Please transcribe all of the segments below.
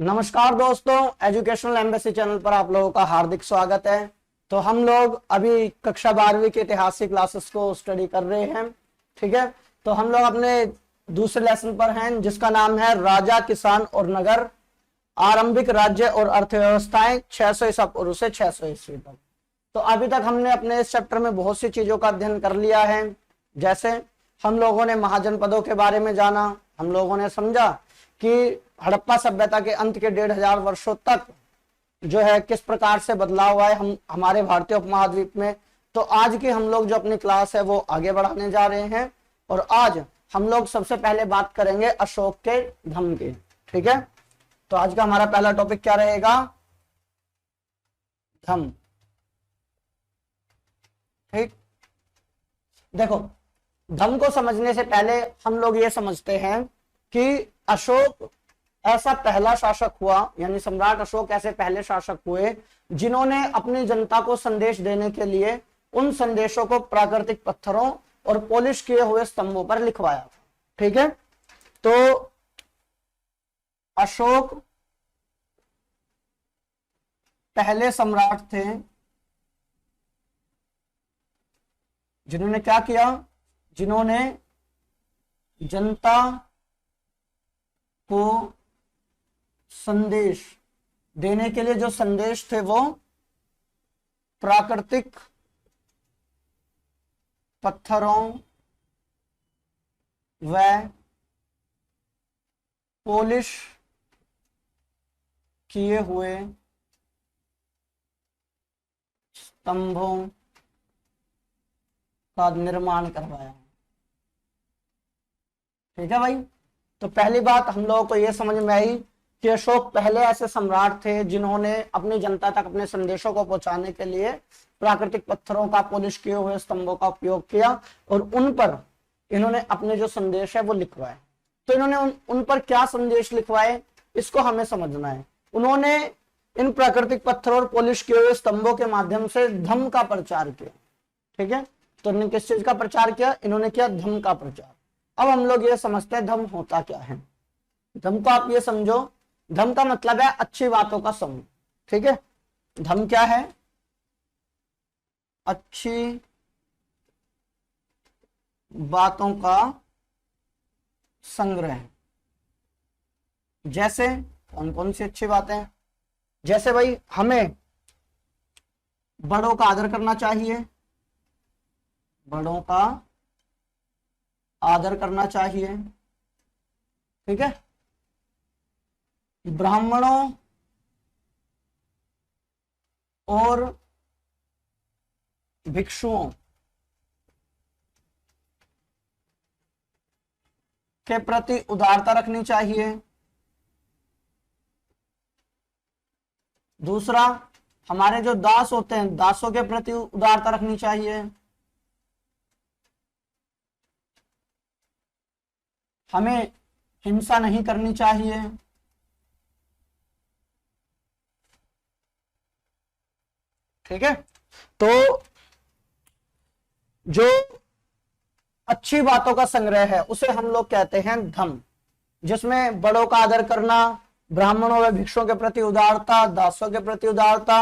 नमस्कार दोस्तों, educational embassy channel पर आप लोगों का हार्दिक स्वागत है। तो हम लोग अभी कक्षा 12वीं के इतिहास की क्लासेस को स्टडी कर रहे हैं। ठीक है, तो हम लोग अपने दूसरे लेसन पर हैं जिसका नाम है राजा, किसान और नगर, आरंभिक राज्य और अर्थव्यवस्थाएं 600 ईसा पूर्व से 600 ईस्वी तक। तो अभी तक हमने अपने इस चैप्टर में बहुत सी चीजों का अध्ययन कर लिया है। जैसे हम लोगों ने महाजनपदों के बारे में जाना, हम लोगों ने समझा कि हड़प्पा सभ्यता के अंत के 1500 वर्षों तक जो है किस प्रकार से बदलाव हुआ है हमारे भारतीय उपमहाद्वीप में। तो आज की हम लोग जो अपनी क्लास है वो आगे बढ़ाने जा रहे हैं और आज हम लोग सबसे पहले बात करेंगे अशोक के धम्म की। ठीक है, तो आज का हमारा पहला टॉपिक क्या रहेगा? धम्म। ठीक, देखो, धम्म को समझने से पहले हम लोग ये समझते हैं कि अशोक ऐसा पहला शासक हुआ, यानी सम्राट अशोक ऐसे पहले शासक हुए जिन्होंने अपनी जनता को संदेश देने के लिए उन संदेशों को प्राकृतिक पत्थरों और पॉलिश किए हुए स्तंभों पर लिखवाया था। ठीक है, तो अशोक पहले सम्राट थे जिन्होंने क्या किया, जिन्होंने जनता को संदेश देने के लिए जो संदेश थे वो प्राकृतिक पत्थरों व पॉलिश किए हुए स्तंभों का निर्माण करवाया। ठीक है भाई, तो पहली बात हम लोगों को यह समझ में आई कि अशोक पहले ऐसे सम्राट थे जिन्होंने अपनी जनता तक अपने संदेशों को पहुंचाने के लिए प्राकृतिक पत्थरों का, पॉलिश किए हुए स्तंभों का उपयोग किया और उन पर इन्होंने अपने जो संदेश है वो लिखवाए। तो इन्होंने उन पर क्या संदेश लिखवाए इसको हमें समझना है। उन्होंने इन प्राकृतिक पत्थरों और पॉलिश किए हुए स्तंभों के माध्यम से धम्म का प्रचार किया। ठीक है, तो इन्होंने किस चीज का प्रचार किया? इन्होंने किया धम्म का प्रचार। अब हम लोग ये समझते हैं धम्म होता क्या है। धम्म को आप ये समझो, धम्म का मतलब है अच्छी बातों का समूह। ठीक है, धम्म क्या है? अच्छी बातों का संग्रह। जैसे कौन कौन सी अच्छी बातें? जैसे भाई हमें बड़ों का आदर करना चाहिए, बड़ों का आदर करना चाहिए। ठीक है, ब्राह्मणों और भिक्षुओं के प्रति उदारता रखनी चाहिए। दूसरा, हमारे जो दास होते हैं दासों के प्रति उदारता रखनी चाहिए। हमें हिंसा नहीं करनी चाहिए। ठीक है, तो जो अच्छी बातों का संग्रह है उसे हम लोग कहते हैं धम्म, जिसमें बड़ों का आदर करना, ब्राह्मणों व भिक्षुओं के प्रति उदारता, दासों के प्रति उदारता,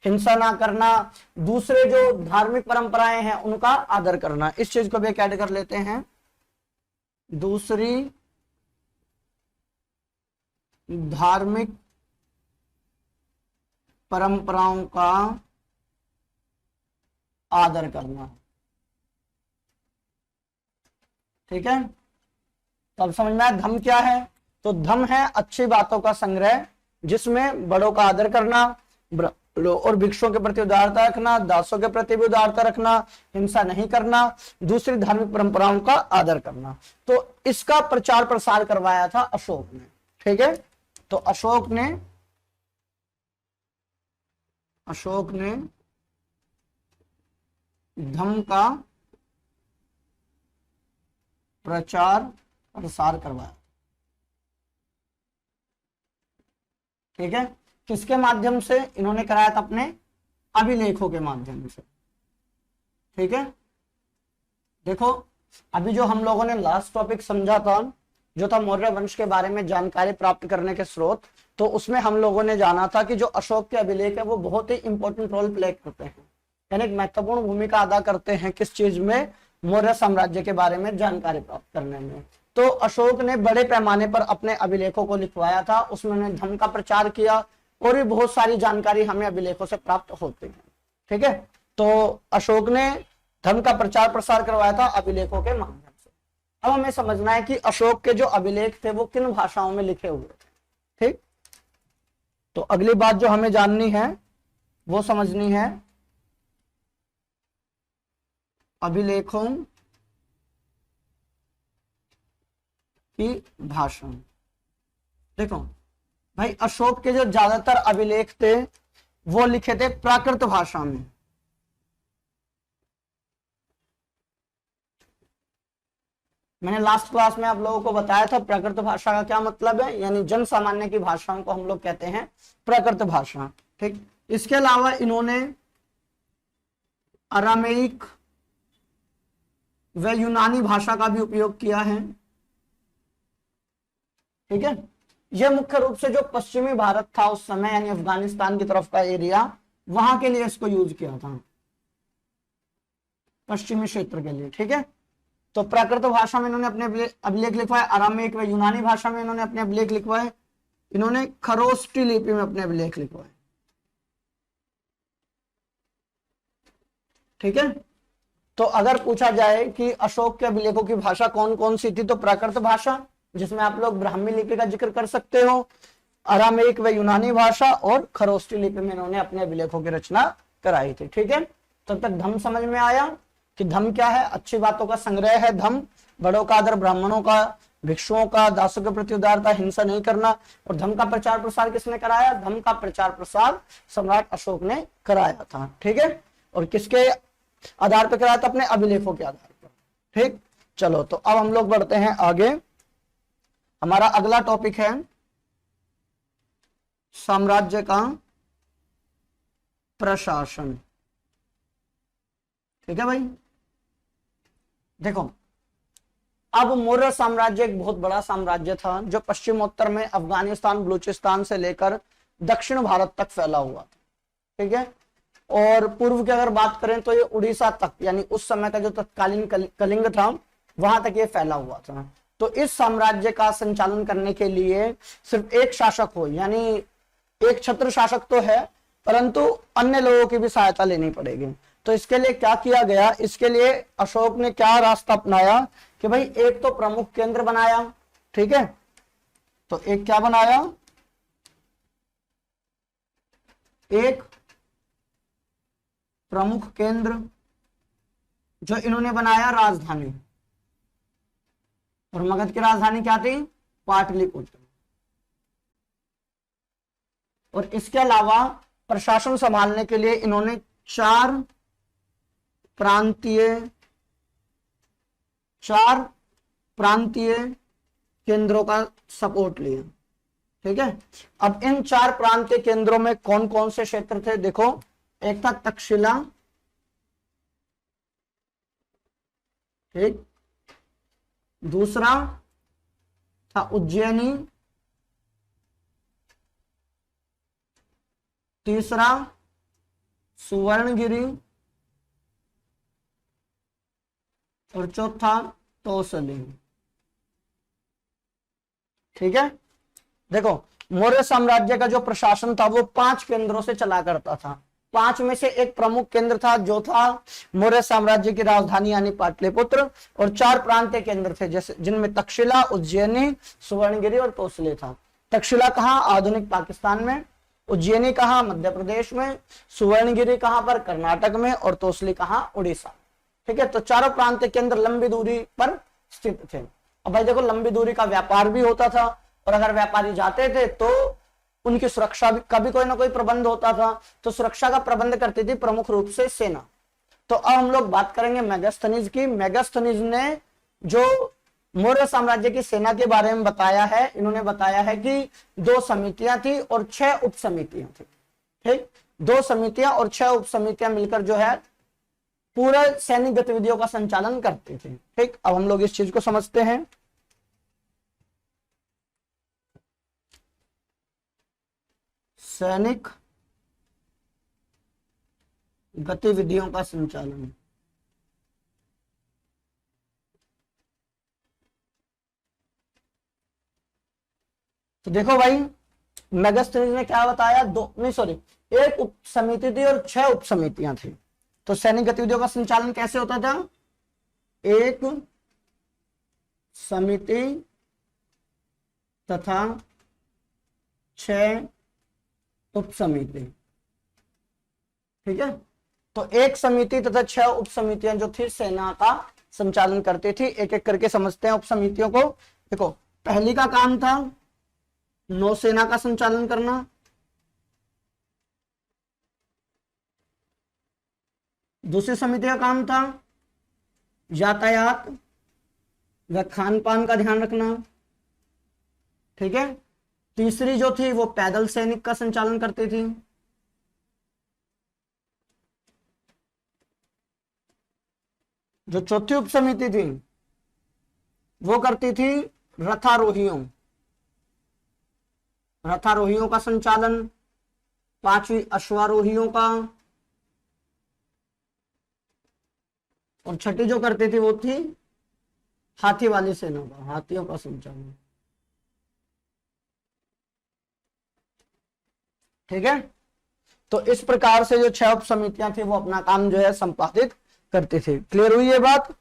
हिंसा ना करना, दूसरे जो धार्मिक परंपराएं हैं उनका आदर करना। इस चीज को भी एक ऐड कर लेते हैं, दूसरी धार्मिक परंपराओं का आदर करना। ठीक है, तो अब समझ में आया धम्म क्या है? तो धम्म है अच्छी बातों का संग्रह जिसमें बड़ों का आदर करना और भिक्षुओं के प्रति उदारता रखना, दासों के प्रति भी उदारता रखना, हिंसा नहीं करना, दूसरी धार्मिक परंपराओं का आदर करना। तो इसका प्रचार प्रसार करवाया था अशोक ने। ठीक है, तो अशोक ने धम्म का प्रचार प्रसार करवाया। ठीक है, किसके माध्यम से इन्होंने कराया था? अपने अभिलेखों के माध्यम से। ठीक है, देखो अभी जो हम लोगों ने लास्ट टॉपिक समझा था जो था मौर्य वंश के बारे में जानकारी प्राप्त करने के स्रोत, तो उसमें हम लोगों ने जाना था कि जो अशोक के अभिलेख है वो बहुत ही इंपॉर्टेंट रोल प्ले करते हैं, यानी एक महत्वपूर्ण भूमिका अदा करते हैं किस चीज में, मौर्य साम्राज्य के बारे में जानकारी प्राप्त करने में। तो अशोक ने बड़े पैमाने पर अपने अभिलेखों को लिखवाया था, उसमें उन्होंने धर्म का प्रचार किया और भी बहुत सारी जानकारी हमें अभिलेखों से प्राप्त होती है। ठीक है, तो अशोक ने धर्म का प्रचार प्रसार करवाया था अभिलेखों के माध्यम से। अब हमें समझना है कि अशोक के जो अभिलेख थे वो किन भाषाओं में लिखे हुए थे। ठीक, तो अगली बात जो हमें जाननी है वो समझनी है अभिलेखों की भाषा। देखो भाई, अशोक के जो ज्यादातर अभिलेख थे वो लिखे थे प्राकृत भाषा में। मैंने लास्ट क्लास में आप लोगों को बताया था प्राकृत भाषा का क्या मतलब है, यानी जन सामान्य की भाषाओं को हम लोग कहते हैं प्राकृत भाषा। ठीक, इसके अलावा इन्होंने अरामेइक व यूनानी भाषा का भी उपयोग किया है। ठीक है, यह मुख्य रूप से जो पश्चिमी भारत था उस समय, यानी अफगानिस्तान की तरफ का एरिया, वहां के लिए इसको यूज किया था, पश्चिमी क्षेत्र के लिए। ठीक है, तो प्राकृत भाषा में इन्होंने अपने अभिलेख लिखवाए, अरामेक व यूनानी भाषा में इन्होंने अपने अभिलेख लिखवाए, इन्होंने खरोष्टी लिपि में अपने अभिलेख लिखवाए। ठीक है, तो अगर पूछा जाए कि अशोक के अभिलेखों की भाषा कौन कौन सी थी, तो प्राकृत भाषा जिसमें आप लोग ब्राह्मी लिपि का जिक्र कर सकते हो, अरामेक व यूनानी भाषा और खरोष्टी लिपि में इन्होंने अपने अभिलेखों की रचना कराई थी। ठीक है, तब तक धम्म समझ में आया कि धम्म क्या है, अच्छी बातों का संग्रह है धम्म, बड़ों का आदर, ब्राह्मणों का, भिक्षुओं का, दासों के प्रति उदारता, हिंसा नहीं करना। और धम्म का प्रचार प्रसार किसने कराया, धम्म का प्रचार प्रसार सम्राट अशोक ने कराया था। ठीक है, और किसके आधार पर कराया था, अपने अभिलेखों के आधार पर। ठीक, चलो तो अब हम लोग बढ़ते हैं आगे। हमारा अगला टॉपिक है साम्राज्य का प्रशासन। ठीक है भाई, देखो अब मौर्य साम्राज्य एक बहुत बड़ा साम्राज्य था जो पश्चिमोत्तर में अफगानिस्तान, बलूचिस्तान से लेकर दक्षिण भारत तक फैला हुआ था। ठीक है, और पूर्व की अगर बात करें तो ये उड़ीसा तक, यानी उस समय का जो तत्कालीन कलिंग था वहां तक ये फैला हुआ था। तो इस साम्राज्य का संचालन करने के लिए सिर्फ एक शासक हो, यानी एक छत्र शासक तो है परंतु अन्य लोगों की भी सहायता लेनी पड़ेगी। तो इसके लिए क्या किया गया, इसके लिए अशोक ने क्या रास्ता अपनाया कि भाई एक तो प्रमुख केंद्र बनाया। ठीक है, तो एक क्या बनाया, एक प्रमुख केंद्र जो इन्होंने बनाया राजधानी, और मगध की राजधानी क्या थी, पाटलिपुत्र। और इसके अलावा प्रशासन संभालने के लिए इन्होंने 4 प्रांतीय केंद्रों का सपोर्ट लिया। ठीक है, अब इन 4 प्रांतीय केंद्रों में कौन कौन से क्षेत्र थे, देखो एक था तक्षशिला, ठीक, दूसरा था उज्जैनी, तीसरा सुवर्णगिरी और चौथा तोसली। ठीक है, देखो मौर्य साम्राज्य का जो प्रशासन था वो 5 केंद्रों से चला करता था। 5 में से एक प्रमुख केंद्र था जो था मौर्य साम्राज्य की राजधानी यानी पाटलिपुत्र, और 4 प्रांतीय केंद्र थे जैसे जिनमें तक्षशिला, उज्जैनी, सुवर्णगिरी और तोसली था। तक्षशिला कहाँ, आधुनिक पाकिस्तान में, उज्जैनी कहाँ, मध्य प्रदेश में, सुवर्णगिरी कहाँ पर, कर्नाटक में, और तोसली कहाँ, उड़ीसा। ठीक है, तो चारों प्रांतीय केंद्र लंबी दूरी पर स्थित थे। अब भाई देखो लंबी दूरी का व्यापार भी होता था, और अगर व्यापारी जाते थे तो उनकी सुरक्षा का भी कोई ना कोई प्रबंध होता था। तो सुरक्षा का प्रबंध करती थी प्रमुख रूप से सेना। तो अब हम लोग बात करेंगे मेगास्थनीज की। मेगास्थनीज ने जो मौर्य साम्राज्य की सेना के बारे में बताया है, इन्होंने बताया है कि 2 समितियां थी और 6 उप समितियां थी। ठीक, 2 समितियां और 6 उप समितियां मिलकर जो है पूरा सैनिक गतिविधियों का संचालन करते थे। ठीक, अब हम लोग इस चीज को समझते हैं। सैनिक गतिविधियों का संचालन। तो देखो भाई, मेगास्थनीज ने क्या बताया, दो नहीं सॉरी, एक उप समिति थी और 6 उप समितियां थी। तो सैनिक गतिविधियों का संचालन कैसे होता था, एक समिति तथा 6 उप समिति। ठीक है, तो एक समिति तथा 6 उप समितियां जो थी सेना का संचालन करती थी। एक एक करके समझते हैं उप समितियों को। देखो, पहली का काम था नौसेना का संचालन करना, दूसरी समिति का काम था यातायात व खान पान का ध्यान रखना। ठीक है, तीसरी जो थी वो पैदल सैनिक का संचालन करती थी। जो चौथी उप समिति थी वो करती थी रथारोहियों का संचालन, पांचवी अश्वारोहियों का, और छठी जो करती थी वो थी हाथी वाली सेना का, हाथियों का संचालन। ठीक है, तो इस प्रकार से जो 6 उप समितियां थी वो अपना काम जो है संपादित करती थी। क्लियर हुई ये बात।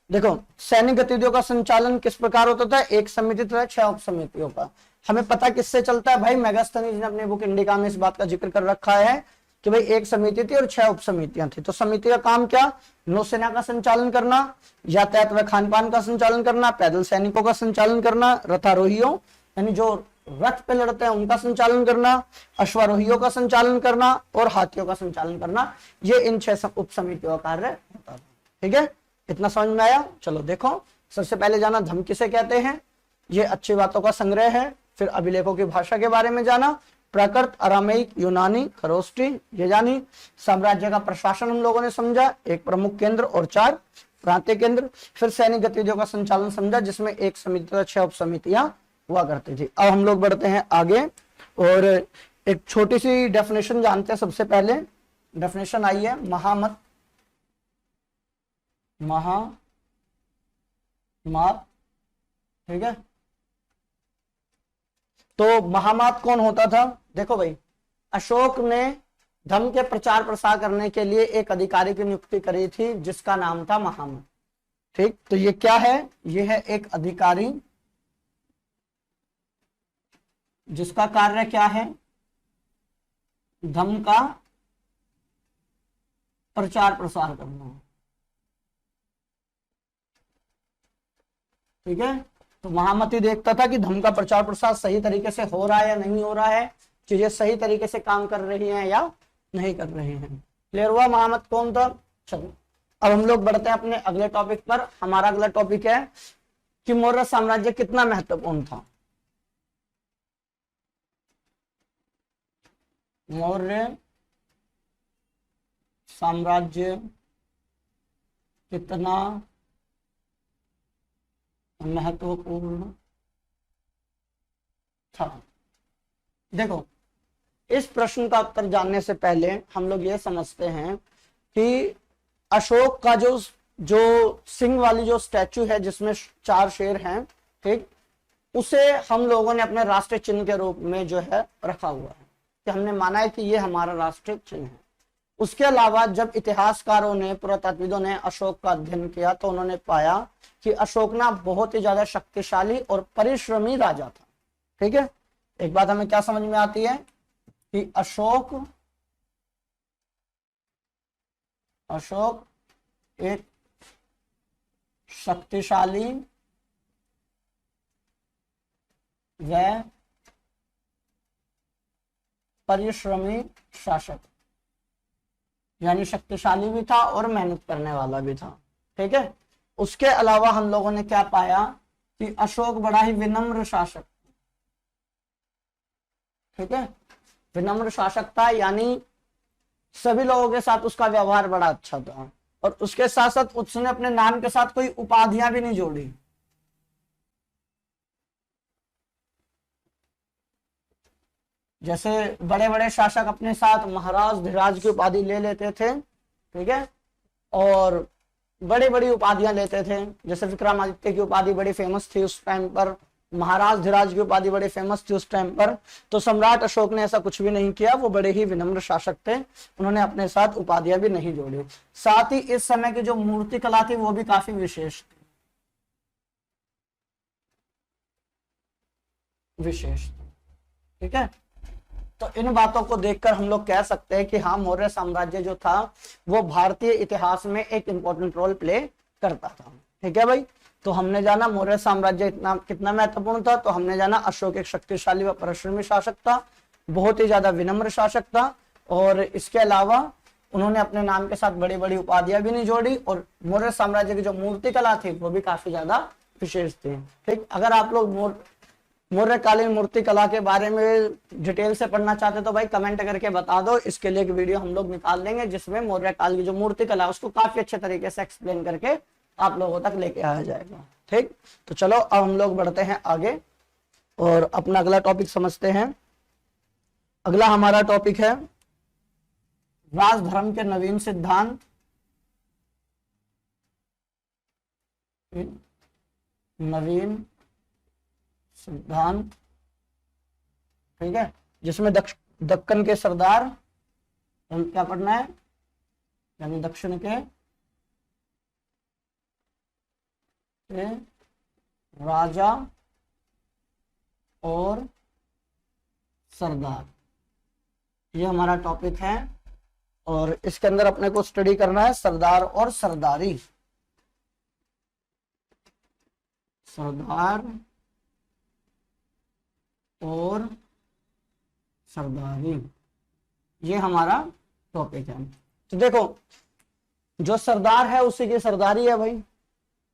देखो, सैनिक गतिविधियों का संचालन किस प्रकार होता था, एक समिति तथा 6 उप समितियों का। हमें पता किससे चलता है भाई, मेगास्थनीज ने अपने बुक इंडिका में इस बात का जिक्र कर रखा है कि भाई एक समिति थी और 6 उप समितियां थी। तो समिति का काम क्या, नौसेना का संचालन करना, यातायात व खान पान का संचालन करना, पैदल सैनिकों का संचालन करना, रथारोहियों यानी जो रथ पे लड़ते हैं उनका संचालन करना, अश्वारोहियों का संचालन करना और हाथियों का संचालन करना। ये इन 6 उप समितियों का कार्य होता था। ठीक है, इतना समझ में आया। चलो देखो, सबसे पहले जाना धम किसे कहते हैं, ये अच्छी बातों का संग्रह है। फिर अभिलेखों की भाषा के बारे में जाना, प्राकृत, अरामेइक, यूनानी, खरोष्टी ये जानी। साम्राज्य का प्रशासन हम लोगों ने समझा, एक प्रमुख केंद्र और 4 प्रांतीय केंद्र। फिर सैनिक गतिविधियों का संचालन समझा, जिसमें एक समिति 6 उप समितियां हुआ करती थी। अब हम लोग बढ़ते हैं आगे और एक छोटी सी डेफिनेशन जानते हैं। सबसे पहले डेफिनेशन आई है महामत, ठीक है। तो महामात कौन होता था, देखो भाई, अशोक ने धर्म के प्रचार प्रसार करने के लिए एक अधिकारी की नियुक्ति करी थी जिसका नाम था महामत। ठीक, तो ये क्या है, ये है एक अधिकारी जिसका कार्य क्या है, धर्म का प्रचार प्रसार करना। ठीक है, तो महामती देखता था कि धर्म का प्रचार प्रसार सही तरीके से हो रहा है या नहीं हो रहा है, चीजें सही तरीके से काम कर रही हैं या नहीं कर रही हैं। क्लियर हुआ महामत कौन था। चलो अब हम लोग बढ़ते हैं अपने अगले टॉपिक पर। हमारा अगला टॉपिक है कि मौर्य साम्राज्य कितना महत्वपूर्ण था। मौर्य साम्राज्य कितना महत्वपूर्ण था। देखो, इस प्रश्न का उत्तर जानने से पहले हम लोग ये समझते हैं कि अशोक का जो सिंह वाली जो स्टैचू है जिसमें 4 शेर हैं, ठीक, उसे हम लोगों ने अपने राष्ट्रीय चिन्ह के रूप में जो है रखा हुआ है, कि हमने माना है कि ये हमारा राष्ट्रीय चिन्ह है। उसके अलावा जब इतिहासकारों ने, पुरातत्वविदों ने अशोक का अध्ययन किया तो उन्होंने पाया कि अशोक ना बहुत ही ज्यादा शक्तिशाली और परिश्रमी राजा था। ठीक है, एक बात हमें क्या समझ में आती है कि अशोक एक शक्तिशाली व परिश्रमी शासक, यानी शक्तिशाली भी था और मेहनत करने वाला भी था। ठीक है, उसके अलावा हम लोगों ने क्या पाया कि अशोक बड़ा ही विनम्र शासक। ठीक है, विनम्र शासक था, यानी सभी लोगों के साथ उसका व्यवहार बड़ा अच्छा था, और उसके साथ साथ उसने अपने नाम के साथ कोई उपाधियां भी नहीं जोड़ी। जैसे बड़े बड़े शासक अपने साथ महाराज धीराज की उपाधि ले लेते थे, ठीक है, और बड़ी बड़ी उपाधियां लेते थे। जैसे विक्रमादित्य की उपाधि बड़ी फेमस थी उस टाइम पर, महाराज धीराज की उपाधि बड़ी फेमस थी उस टाइम पर। तो सम्राट अशोक ने ऐसा कुछ भी नहीं किया, वो बड़े ही विनम्र शासक थे, उन्होंने अपने साथ उपाधियां भी नहीं जोड़ी। साथ ही इस समय की जो मूर्ति कला थी वो भी काफी विशेष थी, ठीक है। तो इन बातों को देखकर हम लोग कह सकते हैं कि हाँ, मौर्य साम्राज्य जो था वो भारतीय इतिहास में एक इंपॉर्टेंट रोल प्ले करता था, ठीक है भाई। तो हमने जाना मौर्य साम्राज्य इतना कितना महत्वपूर्ण था, तो हमने जाना अशोक एक शक्तिशाली व परिश्रमी शासक था, बहुत ही ज्यादा विनम्र शासक था, और इसके अलावा उन्होंने अपने नाम के साथ बड़ी बड़ी उपाधियां भी नहीं जोड़ी, और मौर्य साम्राज्य की जो मूर्ति कला थी वो भी काफी ज्यादा विशेष थी, ठीक। अगर आप लोग मौर्यकालीन मूर्ति कला के बारे में डिटेल से पढ़ना चाहते तो भाई कमेंट करके बता दो, इसके लिए एक वीडियो हम लोग निकाल देंगे जिसमें मौर्यकाल की जो मूर्ति कला उसको काफी अच्छे तरीके से एक्सप्लेन करके आप लोगों तक लेके आया जाएगा, ठीक। तो चलो अब हम लोग बढ़ते हैं आगे और अपना अगला टॉपिक समझते हैं। अगला हमारा टॉपिक है राजधर्म के नवीन सिद्धांत, नवीन सिद्धांत, ठीक है, जिसमें दक्कन के सरदार, क्या पढ़ना है, यानी दक्षिण के राजा और सरदार, ये हमारा टॉपिक है। और इसके अंदर अपने को स्टडी करना है सरदार और सरदारी, सरदार और सरदारी, ये हमारा टॉपिक है। तो देखो, जो सरदार है उसी की सरदारी है भाई,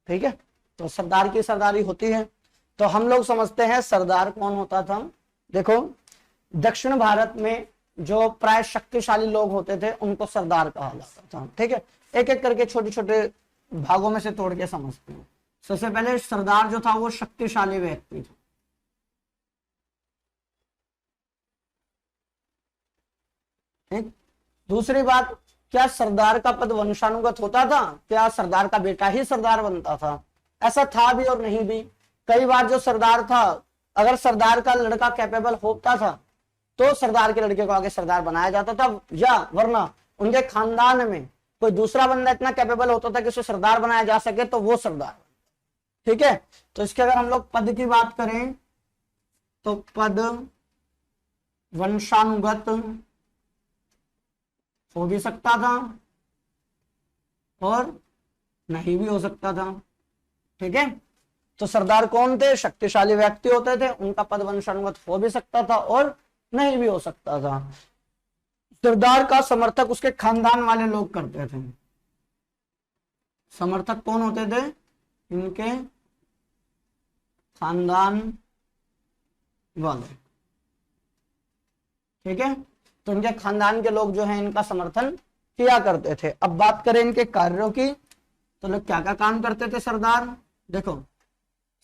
ठीक है। तो सरदार की सरदारी होती है। तो हम लोग समझते हैं सरदार कौन होता था। देखो, दक्षिण भारत में जो प्राय शक्तिशाली लोग होते थे उनको सरदार कहा जाता था, ठीक है। एक एक करके छोटे छोटे भागों में से तोड़ के समझते हैं। सबसे पहले सरदार जो था वो शक्तिशाली व्यक्ति था, ठीक। दूसरी बात, क्या सरदार का पद वंशानुगत होता था? क्या सरदार का बेटा ही सरदार बनता था? ऐसा था भी और नहीं भी। कई बार जो सरदार था, अगर सरदार का लड़का कैपेबल होता था तो सरदार के लड़के को आगे सरदार बनाया जाता था, या वरना उनके खानदान में कोई दूसरा बंदा इतना कैपेबल होता था कि उसे सरदार बनाया जा सके तो वो सरदार, ठीक है। तो इसके अगर हम लोग पद की बात करें तो पद वंशानुगत हो भी सकता था और नहीं भी हो सकता था, ठीक है। तो सरदार कौन थे? शक्तिशाली व्यक्ति होते थे, उनका पद वंशानुगत हो भी सकता था और नहीं भी हो सकता था। सरदार का समर्थक उसके खानदान वाले लोग करते थे। समर्थक कौन होते थे? इनके खानदान वाले, ठीक है। तो इनके खानदान के लोग जो हैं इनका समर्थन किया करते थे। अब बात करें इनके कार्यों की, तो लोग क्या क्या काम करते थे सरदार। देखो,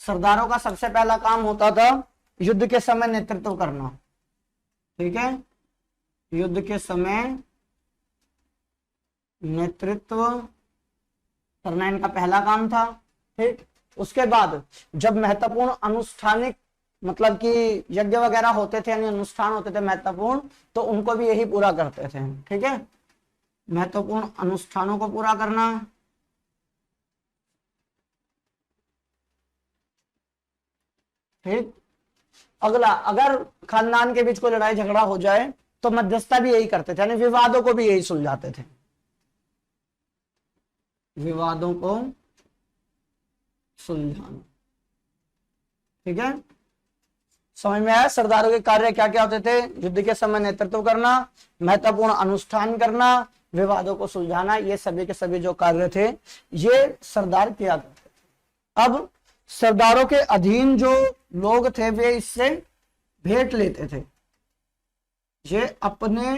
सरदारों का सबसे पहला काम होता था युद्ध के समय नेतृत्व करना, ठीक है। युद्ध के समय नेतृत्व करना इनका पहला काम था, ठीक। उसके बाद जब महत्वपूर्ण अनुष्ठानिक मतलब कि यज्ञ वगैरह होते थे, यानी अनुष्ठान होते थे महत्वपूर्ण, तो उनको भी यही पूरा करते थे, ठीक है। महत्वपूर्ण अनुष्ठानों को पूरा करना, ठीक। अगला, अगर खानदान के बीच कोई लड़ाई झगड़ा हो जाए तो मध्यस्थता भी यही करते थे, यानी विवादों को भी यही सुलझाते थे, विवादों को सुलझाना, ठीक है। समझ में आया? सरदारों के कार्य क्या क्या होते थे? युद्ध के समय नेतृत्व करना, महत्वपूर्ण अनुष्ठान करना, विवादों को सुलझाना, ये सभी के सभी जो कार्य थे ये सरदार किया करते थे। अब सरदारों के अधीन जो लोग थे वे इससे भेंट लेते थे, ये अपने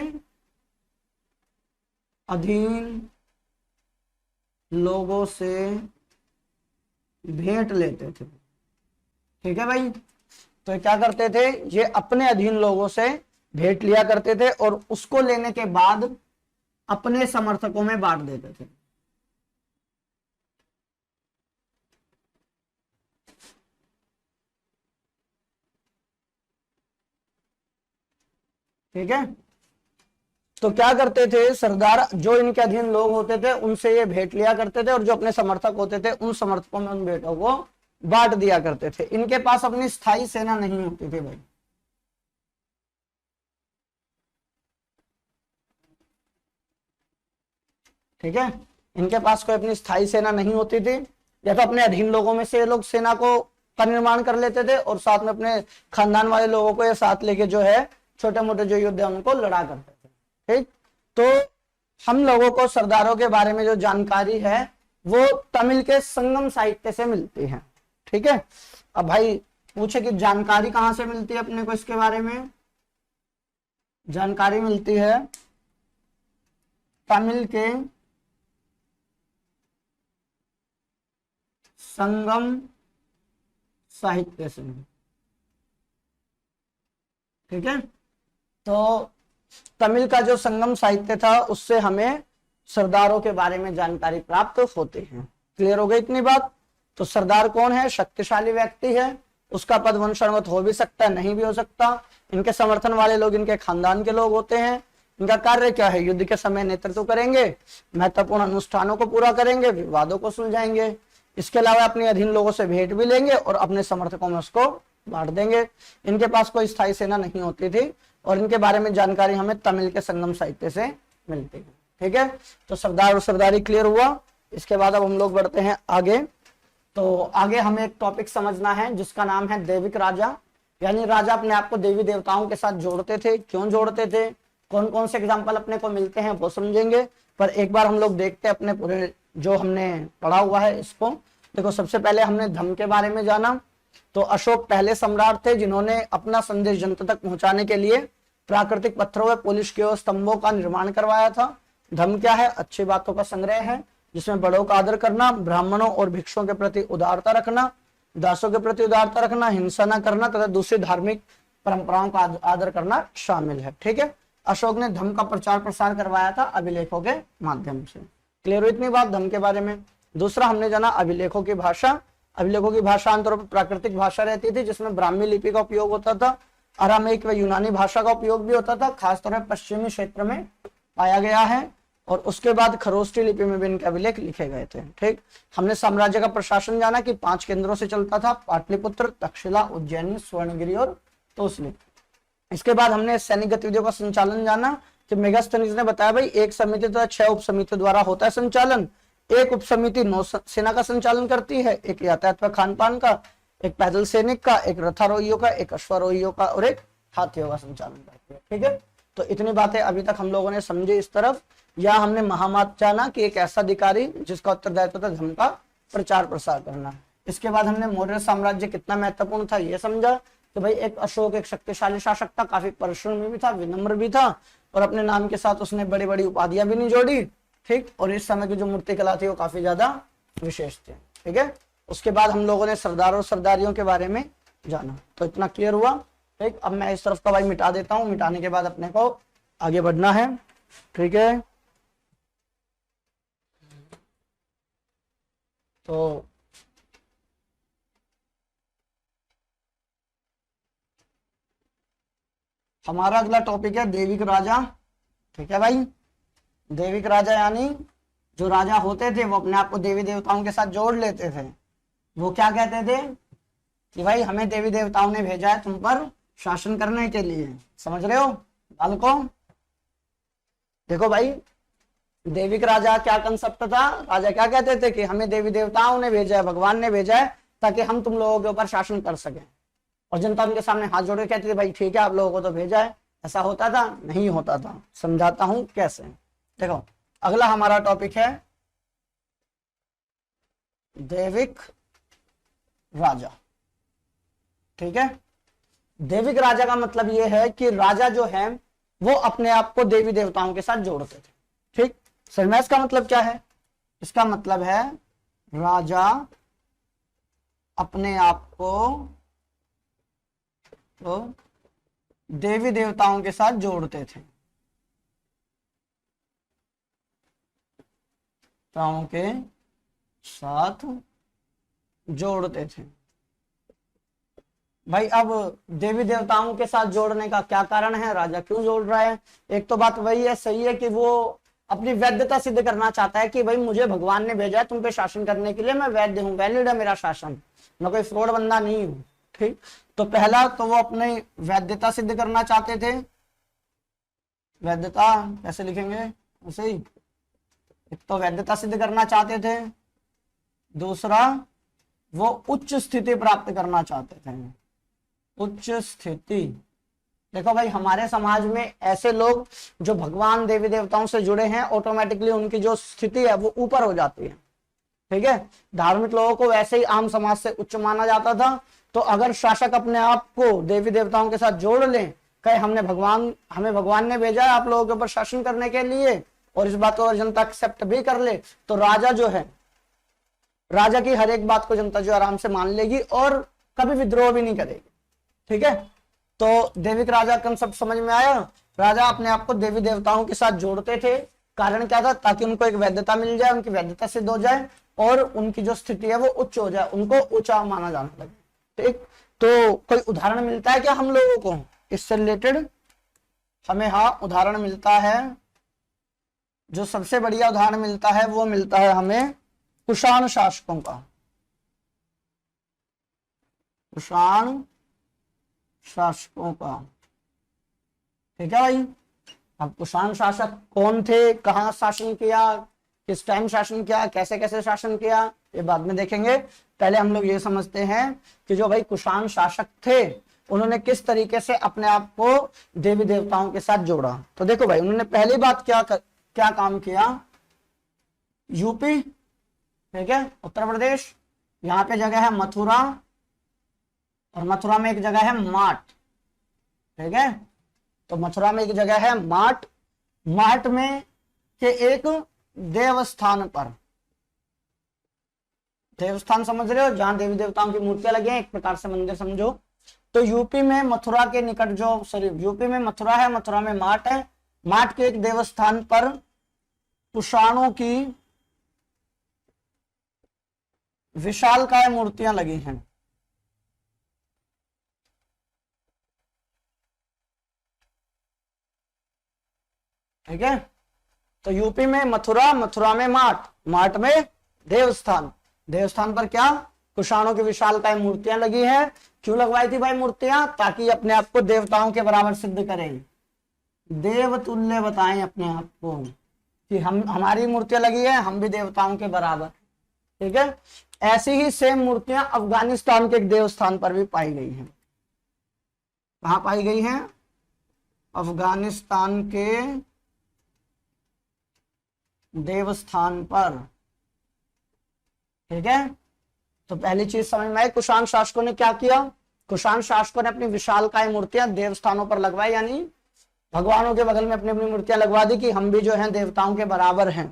अधीन लोगों से भेंट लेते थे, ठीक है भाई। तो क्या करते थे? ये अपने अधीन लोगों से भेंट लिया करते थे और उसको लेने के बाद अपने समर्थकों में बांट देते थे। ठीक है, तो क्या करते थे सरदार, जो इनके अधीन लोग होते थे उनसे ये भेंट लिया करते थे और जो अपने समर्थक होते थे उन समर्थकों में उन भेंटों को बांट दिया करते थे। इनके पास अपनी स्थायी सेना नहीं होती थी भाई। ठीक है, इनके पास कोई अपनी स्थायी सेना नहीं होती थी, या तो अपने अधीन लोगों में से ये लोग सेना को का निर्माण कर लेते थे और साथ में अपने खानदान वाले लोगों को ये साथ लेके जो है छोटे मोटे जो युद्ध है उनको लड़ा करते थे। ठीक, तो हम लोगों को सरदारों के बारे में जो जानकारी है वो तमिल के संगम साहित्य से मिलती है। ठीक है, अब भाई पूछे कि जानकारी कहां से मिलती है अपने को इसके बारे में, जानकारी मिलती है तमिल के संगम साहित्य से। ठीक है, तो तमिल का जो संगम साहित्य था उससे हमें सरदारों के बारे में जानकारी प्राप्त होती है। क्लियर हो गई इतनी बात। तो सरदार कौन है? शक्तिशाली व्यक्ति है, उसका पद वंशानुगत हो भी सकता है, नहीं भी हो सकता। इनके समर्थन वाले लोग इनके खानदान के लोग होते हैं। इनका कार्य क्या है? युद्ध के समय नेतृत्व करेंगे, महत्वपूर्ण अनुष्ठानों को पूरा करेंगे, विवादों को सुलझाएंगे। इसके अलावा अपने अधीन लोगों से भेंट भी लेंगे और अपने समर्थकों में उसको बांट देंगे। इनके पास कोई स्थायी सेना नहीं होती थी और इनके बारे में जानकारी हमें तमिल के संगम साहित्य से मिलती है। ठीक है, तो सरदार और सरदारी क्लियर हुआ। इसके बाद अब हम लोग बढ़ते हैं आगे। तो आगे हमें एक टॉपिक समझना है जिसका नाम है दैविक राजा, यानी राजा अपने आप को देवी देवताओं के साथ जोड़ते थे। क्यों जोड़ते थे, कौन कौन से एग्जाम्पल अपने को मिलते हैं वो समझेंगे। पर एक बार हम लोग देखते हैं अपने पूरे जो हमने पढ़ा हुआ है इसको। देखो, सबसे पहले हमने धम्म के बारे में जाना। तो अशोक पहले सम्राट थे जिन्होंने अपना संदेश जनता तक पहुंचाने के लिए प्राकृतिक पत्थरों व पोलिश किए स्तंभों का निर्माण करवाया था। धम्म क्या है? अच्छी बातों का संग्रह है जिसमें बड़ों का आदर करना, ब्राह्मणों और भिक्षुओं के प्रति उदारता रखना, दासों के प्रति उदारता रखना, हिंसा न करना तथा दूसरी धार्मिक परंपराओं का आदर करना शामिल है। ठीक है, अशोक ने धम्म का प्रचार प्रसार करवाया था अभिलेखों के माध्यम से। क्लियर हुई इतनी बात धम्म के बारे में। दूसरा हमने जाना अभिलेखों की भाषा। अभिलेखों की भाषा आमतौर पर प्राकृतिक भाषा रहती थी जिसमें ब्राह्मी लिपि का उपयोग होता था, अरामेक व यूनानी भाषा का उपयोग भी होता था, खासतौर पर पश्चिमी क्षेत्र में पाया गया है। और उसके बाद खरोष्टी लिपि में भी इनके अभिलेख लिखे गए थे। ठीक, हमने साम्राज्य का प्रशासन जाना कि 5 केंद्रों से चलता था, पाटलिपुत्र, तक्षशिला, उज्जैनी, स्वर्णगिरी और तोसली। इसके बाद हमने सैनिक गतिविधियों का संचालन जाना कि मेगास्थनीज ने बताया भाई एक समिति तथा 6 उप समिति द्वारा होता है संचालन। एक उप समिति नौसेना का संचालन करती है, एक यातायात व खान पान का, एक पैदल सैनिक का, एक रथारोहियों का, एक अश्वारोहियों का और एक हाथियों का संचालन करती है। ठीक है, तो इतनी बातें अभी तक हम लोगों ने समझी इस तरफ। या हमने महामात जाना कि एक ऐसा अधिकारी जिसका उत्तरदायित्व था धर्म का प्रचार प्रसार करना। इसके बाद हमने मौर्य साम्राज्य कितना महत्वपूर्ण था ये समझा कि भाई एक अशोक एक शक्तिशाली शासक था, काफी परिश्रमी भी था, विनम्र भी था और अपने नाम के साथ उसने बड़ी बड़ी उपाधियां भी नहीं जोड़ी। ठीक, और इस समय की जो मूर्ति कला थी वो काफी ज्यादा विशेष थी। ठीक है, उसके बाद हम लोगों ने सरदार और सरदारियों के बारे में जाना। तो इतना क्लियर हुआ। ठीक, अब मैं इस तरफ का भाई मिटा देता हूं, मिटाने के बाद अपने को आगे बढ़ना है। ठीक है, तो हमारा अगला टॉपिक है दैविक राजा। ठीक है भाई, दैविक राजा यानी जो राजा होते थे वो अपने आप को देवी देवताओं के साथ जोड़ लेते थे। वो क्या कहते थे कि भाई हमें देवी देवताओं ने भेजा है तुम पर शासन करने के लिए। समझ रहे हो बालकों? देखो भाई, दैविक राजा क्या कंसेप्ट था? राजा क्या कहते थे कि हमें देवी देवताओं ने भेजा है, भगवान ने भेजा है ताकि हम तुम लोगों के ऊपर शासन कर सकें। और जनता उनके सामने हाथ जोड़ के कहती थी भाई ठीक है आप लोगों को तो भेजा है। ऐसा होता था? नहीं होता था। समझाता हूं कैसे। देखो, अगला हमारा टॉपिक है दैविक राजा। ठीक है, दैविक राजा का मतलब यह है कि राजा जो है वो अपने आप को देवी देवताओं के साथ जोड़ते थे। ठीक, सर में इसका मतलब क्या है? इसका मतलब है राजा अपने आप को तो देवी देवताओं के साथ जोड़ते थे, देवताओं के साथ जोड़ते थे। भाई अब देवी देवताओं के साथ जोड़ने का क्या कारण है, राजा क्यों जोड़ रहा है? एक तो बात वही है, सही है कि वो अपनी वैधता सिद्ध करना चाहता है कि भाई मुझे भगवान ने भेजा है तुम पे शासन करने के लिए, मैं वैध हूँ, वैलिड है मेरा शासन, मैं कोई फ्रॉड बंदा नहीं हूँ। ठीक, तो पहला तो वो अपनी वैधता सिद्ध करना चाहते थे। वैधता कैसे लिखेंगे, ऐसे ही, एक तो वैधता सिद्ध करना चाहते थे, दूसरा वो उच्च स्थिति प्राप्त करना चाहते थे, उच्च स्थिति। देखो भाई हमारे समाज में ऐसे लोग जो भगवान देवी देवताओं से जुड़े हैं, ऑटोमेटिकली उनकी जो स्थिति है वो ऊपर हो जाती है। ठीक है, धार्मिक लोगों को वैसे ही आम समाज से उच्च माना जाता था। तो अगर शासक अपने आप को देवी देवताओं के साथ जोड़ लें, कहे हमें भगवान ने भेजा है आप लोगों के ऊपर शासन करने के लिए, और इस बात को अगर जनता एक्सेप्ट भी कर ले, तो राजा जो है, राजा की हर एक बात को जनता जो आराम से मान लेगी और कभी विद्रोह भी नहीं करेगी। ठीक है, तो देविक राजा कंसेप्ट समझ में आया। राजा अपने आप को देवी देवताओं के साथ जोड़ते थे, कारण क्या था, ताकि उनको एक वैधता मिल जाए, उनकी वैधता सिद्ध हो जाए और उनकी जो स्थिति है वो उच्च हो जाए, उनको ऊंचा माना जाने लगे। ठीक, तो कोई उदाहरण मिलता है क्या हम लोगों को इससे रिलेटेड? हमें हाँ उदाहरण मिलता है, जो सबसे बढ़िया उदाहरण मिलता है वो मिलता है हमें कुषाण शासकों का। कुषाण शासकों का, ठीक है भाई। अब कुषाण शासक कौन थे, कहाँ शासन किया, किस टाइम शासन किया, कैसे कैसे शासन किया, ये बाद में देखेंगे। पहले हम लोग ये समझते हैं कि जो भाई कुषाण शासक थे उन्होंने किस तरीके से अपने आप को देवी देवताओं के साथ जोड़ा। तो देखो भाई उन्होंने पहली बात क्या काम किया, यूपी, ठीक है, उत्तर प्रदेश, यहाँ पे जगह है मथुरा, और मथुरा में एक जगह है माट। ठीक है, तो मथुरा में एक जगह है माट, माट में के एक देवस्थान पर, देवस्थान समझ रहे हो, जहां देवी देवताओं की मूर्तियां लगी हैं, एक प्रकार से मंदिर समझो। तो यूपी में मथुरा के निकट जो, सॉरी यूपी में मथुरा है, मथुरा में माट है, माट के एक देवस्थान पर कुषाणों की विशालकाय मूर्तियां लगी हैं। ठीक है, तो यूपी में मथुरा, मथुरा में माट, माट में देवस्थान, देवस्थान पर क्या, कुषाणों की विशालकाय मूर्तियां लगी हैं। क्यों लगवाई थी भाई मूर्तियां? ताकि अपने आप को देवताओं के बराबर सिद्ध करें, देवतुल्य बताएं अपने आप को कि हमारी मूर्तियां लगी है, हम भी देवताओं के बराबर। ठीक है, ऐसी ही सेम मूर्तियां अफगानिस्तान के एक देवस्थान पर भी पाई गई हैं। कहां पाई गई हैं? अफगानिस्तान के देवस्थान पर। ठीक है, तो पहली चीज समझ में आई, कुषाण शासकों ने क्या किया, कुषाण शासकों ने अपनी विशालकाय मूर्तियां देवस्थानों पर लगवाई, यानी भगवानों के बगल में अपनी अपनी मूर्तियां लगवा दी कि हम भी जो हैं देवताओं के बराबर हैं।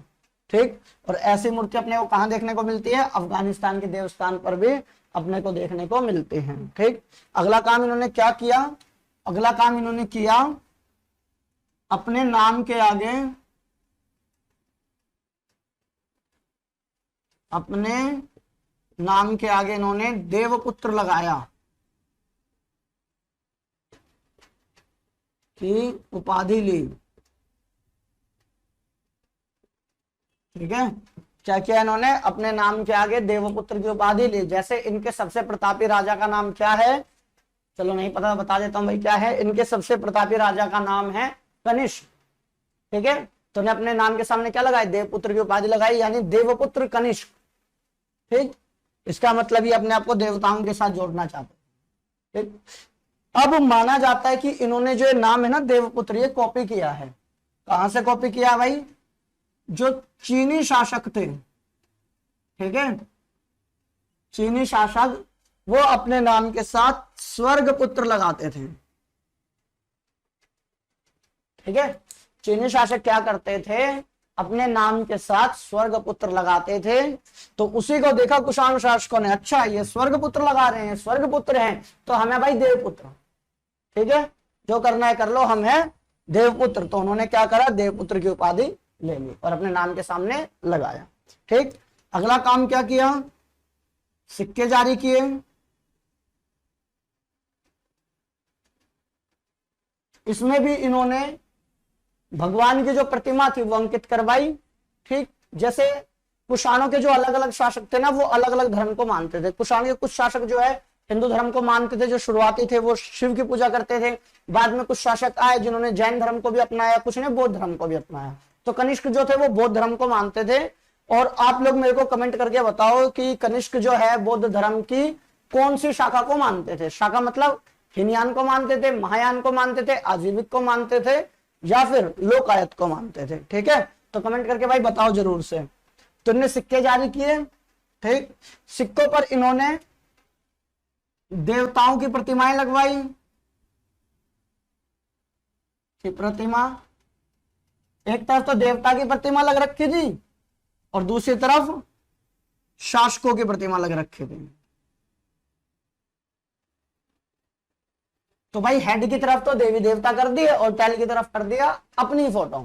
ठीक, और ऐसी मूर्ति अपने को कहां देखने को मिलती है? अफगानिस्तान के देवस्थान पर भी अपने को देखने को मिलते हैं। ठीक, अगला काम इन्होंने क्या किया, अगला काम इन्होंने किया, अपने नाम के आगे, अपने नाम के आगे इन्होंने देवपुत्र लगाया की उपाधि ली। ठीक है, क्या किया इन्होंने? अपने नाम के आगे देवपुत्र की उपाधि ली। जैसे इनके सबसे प्रतापी राजा का नाम क्या है, चलो नहीं पता बता देता हूं भाई क्या है। इनके सबसे प्रतापी राजा का नाम है कनिष्क। ठीक है, तो उन्हें अपने नाम के सामने क्या लगाई? देवपुत्र की उपाधि लगाई, यानी देवपुत्र कनिष्क। ठीक, इसका मतलब ये अपने आप को देवताओं के साथ जोड़ना चाहते। ठीक, अब माना जाता है कि इन्होंने जो नाम है ना देवपुत्र, ये कॉपी किया है। कहां से कॉपी किया भाई? जो चीनी शासक थे, ठीक है, चीनी शासक, वो अपने नाम के साथ स्वर्गपुत्र लगाते थे। ठीक है, चीनी शासक क्या करते थे? अपने नाम के साथ स्वर्गपुत्र लगाते थे। तो उसी को देखा कुषाण शासकों ने, अच्छा ये स्वर्गपुत्र लगा रहे हैं, स्वर्गपुत्र हैं, तो हमें भाई देवपुत्र। ठीक है, जो करना है कर लो, हम है देवपुत्र। तो उन्होंने क्या करा, देवपुत्र की उपाधि ले ली और अपने नाम के सामने लगाया। ठीक, अगला काम क्या किया, सिक्के जारी किए। इसमें भी इन्होंने भगवान की जो प्रतिमा थी वो अंकित करवाई। ठीक, जैसे कुषाणों के जो अलग अलग शासक थे ना, वो अलग अलग धर्म को मानते थे। कुषाण के कुछ शासक जो है हिंदू धर्म को मानते थे, जो शुरुआती थे वो शिव की पूजा करते थे। बाद में कुछ शासक आए जिन्होंने जैन धर्म को भी अपनाया, कुछ ने बौद्ध धर्म को भी अपनाया। तो कनिष्क जो थे वो बौद्ध धर्म को मानते थे। और आप लोग मेरे को कमेंट करके बताओ कि कनिष्क जो है बौद्ध धर्म की कौन सी शाखा को मानते थे। शाखा मतलब हीनयान को मानते थे, महायान को मानते थे, आजीविक को मानते थे, या फिर लोकायत को मानते थे। ठीक है, तो कमेंट करके भाई बताओ जरूर से। तो इन्होंने सिक्के जारी किए। ठीक, सिक्कों पर इन्होंने देवताओं की प्रतिमाएं लगवाई। प्रतिमा, एक तरफ तो देवता की प्रतिमा लग रखी थी और दूसरी तरफ शासकों की प्रतिमा लग रखी थी। तो भाई हेड की तरफ तो देवी देवता कर दिए और टेल की तरफ कर दिया अपनी फोटो।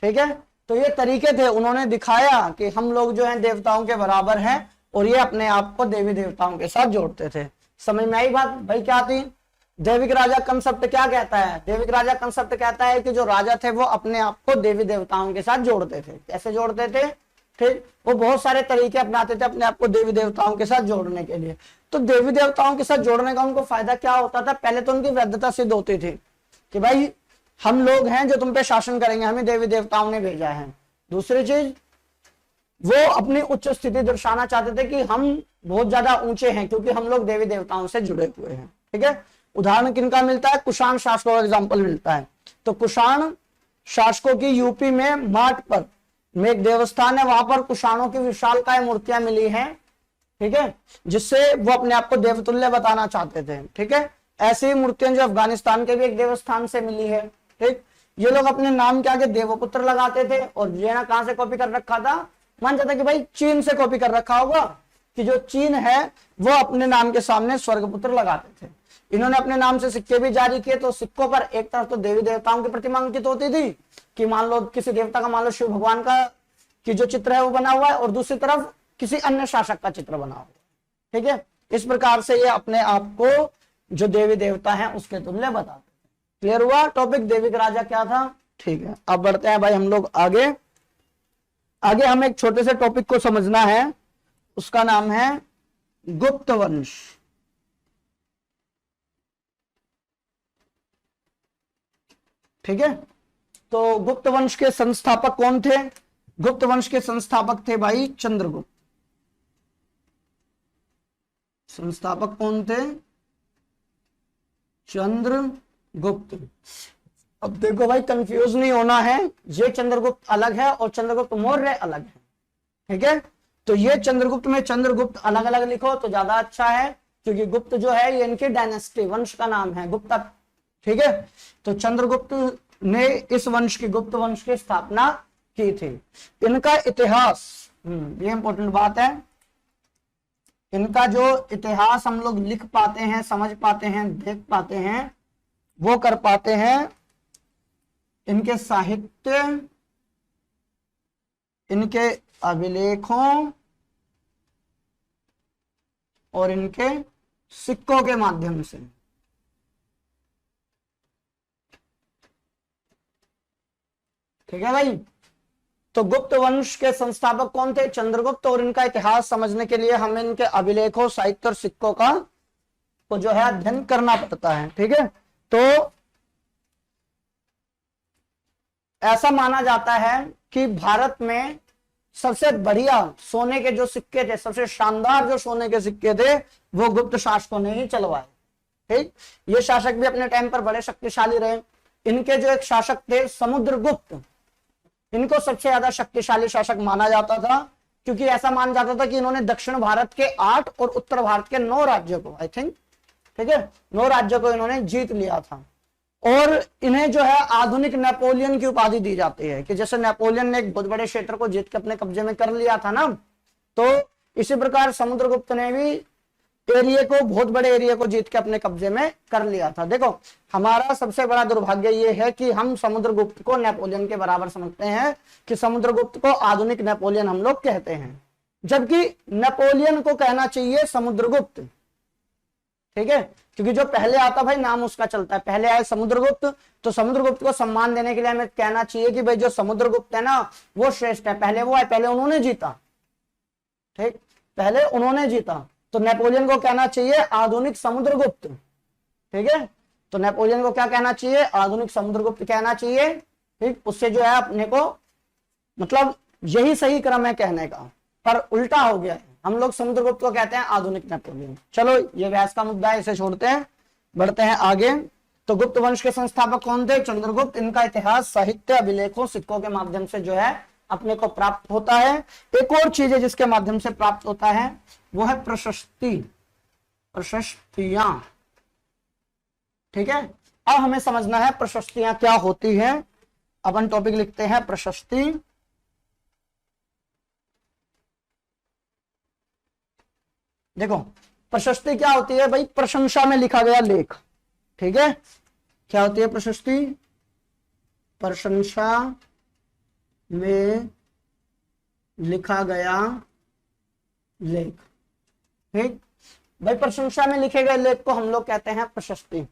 ठीक है, तो ये तरीके थे, उन्होंने दिखाया कि हम लोग जो हैं देवताओं के बराबर हैं और ये अपने आप को देवी देवताओं के साथ जोड़ते थे। समझ में आई बात भाई, क्या थी दैविक राजा कंसेप्ट क्या कहता है। दैविक राजा कंसेप्ट कहता है कि जो राजा थे वो अपने आप को देवी देवताओं के साथ जोड़ते थे। कैसे जोड़ते थे, ठीक, वो बहुत सारे तरीके अपनाते थे अपने आप को देवी देवताओं के साथ जोड़ने के लिए। तो देवी देवताओं के साथ जोड़ने का उनको फायदा क्या होता था, पहले तो उनकी वैधता सिद्ध होती थी कि भाई हम लोग हैं जो तुम पे शासन करेंगे, हमें देवी देवताओं ने भेजा है। दूसरी चीज, वो अपनी उच्च स्थिति दर्शाना चाहते थे कि हम बहुत ज्यादा ऊंचे हैं क्योंकि हम लोग देवी देवताओं से जुड़े हुए हैं। ठीक है, उदाहरण किनका मिलता है, कुषाण शासकों का एग्जाम्पल मिलता है। तो कुषाण शासकों की यूपी में माट पर में एक देवस्थान है, वहां पर कुषाणों की विशालकाय मूर्तियां मिली हैं। ठीक है, जिससे वो अपने आप को देवतुल्य बताना चाहते थे। ठीक है, ऐसी ही मूर्तियां जो अफगानिस्तान के भी एक देवस्थान से मिली है। ठीक, ये लोग अपने नाम के आगे देवपुत्र लगाते थे और ये ना कहां से कॉपी कर रखा था, मान जाता कि भाई चीन से कॉपी कर रखा होगा कि जो चीन है वो अपने नाम के सामने स्वर्गपुत्र लगाते थे। इन्होंने अपने नाम से सिक्के भी जारी किए। तो सिक्कों पर एक तरफ तो देवी देवताओं की प्रतिमा अंकित होती थी कि मान लो किसी देवता का, मान लो शिव भगवान का की जो चित्र है वो बना हुआ है और दूसरी तरफ किसी अन्य शासक का चित्र बना हुआ है। ठीक है, इस प्रकार से ये अपने आप को जो देवी देवता है उसके तुल्य बताते थे। क्लियर हुआ टॉपिक, देविक राजा क्या था। ठीक है, अब बढ़ते हैं भाई हम लोग आगे। आगे हमें एक छोटे से टॉपिक को समझना है, उसका नाम है गुप्त वंश। ठीक है, तो गुप्त वंश के संस्थापक कौन थे, गुप्त वंश के संस्थापक थे भाई चंद्रगुप्त। संस्थापक कौन थे, चंद्रगुप्त। अब देखो भाई कंफ्यूज नहीं होना है, ये चंद्रगुप्त अलग है और चंद्रगुप्त मौर्य अलग है। ठीक है, तो ये चंद्रगुप्त में चंद्रगुप्त अलग अलग लिखो तो ज्यादा अच्छा है, क्योंकि गुप्त जो है ये इनकी डायनेस्टी वंश का नाम है, गुप्ता। ठीक है, तो चंद्रगुप्त ने इस वंश की, गुप्त वंश की स्थापना की थी। इनका इतिहास, ये इंपॉर्टेंट बात है, इनका जो इतिहास हम लोग लिख पाते हैं, समझ पाते हैं, देख पाते हैं, वो कर पाते हैं इनके साहित्य, इनके अभिलेखों और इनके सिक्कों के माध्यम से। ठीक है भाई, तो गुप्त वंश के संस्थापक कौन थे, चंद्रगुप्त। और इनका इतिहास समझने के लिए हमें इनके अभिलेखों, साहित्य और सिक्कों का को जो है अध्ययन करना पड़ता है। ठीक है, तो ऐसा माना जाता है कि भारत में सबसे बढ़िया सोने के जो सिक्के थे, सबसे शानदार जो सोने के सिक्के थे, वो गुप्त शासकों ने ही चलवाए। ठीक, ये शासक भी अपने टाइम पर बड़े शक्तिशाली रहे। इनके जो एक शासक थे समुद्रगुप्त, इनको सबसे ज्यादा शक्तिशाली शासक माना जाता था, क्योंकि ऐसा माना जाता था कि इन्होंने दक्षिण भारत के 8 और उत्तर भारत के 9 राज्यों को, आई थिंक, ठीक है, 9 राज्यों को इन्होंने जीत लिया था। और इन्हें जो है आधुनिक नेपोलियन की उपाधि दी जाती है कि जैसे नेपोलियन ने एक बहुत बड़े क्षेत्र को जीत के अपने कब्जे में कर लिया था ना, तो इसी प्रकार समुद्रगुप्त ने भी एरिया को, बहुत बड़े एरिया को जीत के अपने कब्जे में कर लिया था। देखो हमारा सबसे बड़ा दुर्भाग्य ये है कि हम समुद्रगुप्त को नेपोलियन के बराबर समझते हैं, कि समुद्रगुप्त को आधुनिक नेपोलियन हम लोग कहते हैं, जबकि नेपोलियन को कहना चाहिए समुद्रगुप्त। ठीक है, क्योंकि जो पहले आता भाई नाम उसका चलता है, पहले आए समुद्रगुप्त, तो समुद्रगुप्त को सम्मान देने के लिए हमें कहना चाहिए कि भाई जो समुद्रगुप्त है ना वो श्रेष्ठ है, पहले वो है, पहले उन्होंने जीता। ठीक, पहले उन्होंने जीता, तो नेपोलियन को कहना चाहिए आधुनिक समुद्रगुप्त। ठीक है, तो नेपोलियन को क्या कहना चाहिए, आधुनिक समुद्रगुप्त कहना चाहिए। ठीक, उससे जो है अपने को मतलब यही सही क्रम है कहने का, पर उल्टा हो गया है, हम लोग समुद्रगुप्त को कहते हैं आधुनिक नेपोलियन। चलो ये बहस का मुद्दा है, इसे छोड़ते हैं, बढ़ते हैं आगे। तो गुप्त वंश के संस्थापक कौन थे, चंद्रगुप्त। इनका इतिहास साहित्य, अभिलेखों, सिक्कों के माध्यम से जो है अपने को प्राप्त होता है। एक और चीज है जिसके माध्यम से प्राप्त होता है, वो है प्रशस्ति, प्रशस्तियां। ठीक है, अब हमें समझना है प्रशस्तियां क्या होती हैं। अपन टॉपिक लिखते हैं प्रशस्ति। देखो प्रशस्ति क्या होती है भाई, प्रशंसा में लिखा गया लेख। ठीक है, क्या होती है प्रशस्ति, प्रशंसा में लिखा गया लेख। ठीक भाई, प्रशंसा में लिखे गए लेख को हम लोग कहते हैं प्रशस्ति।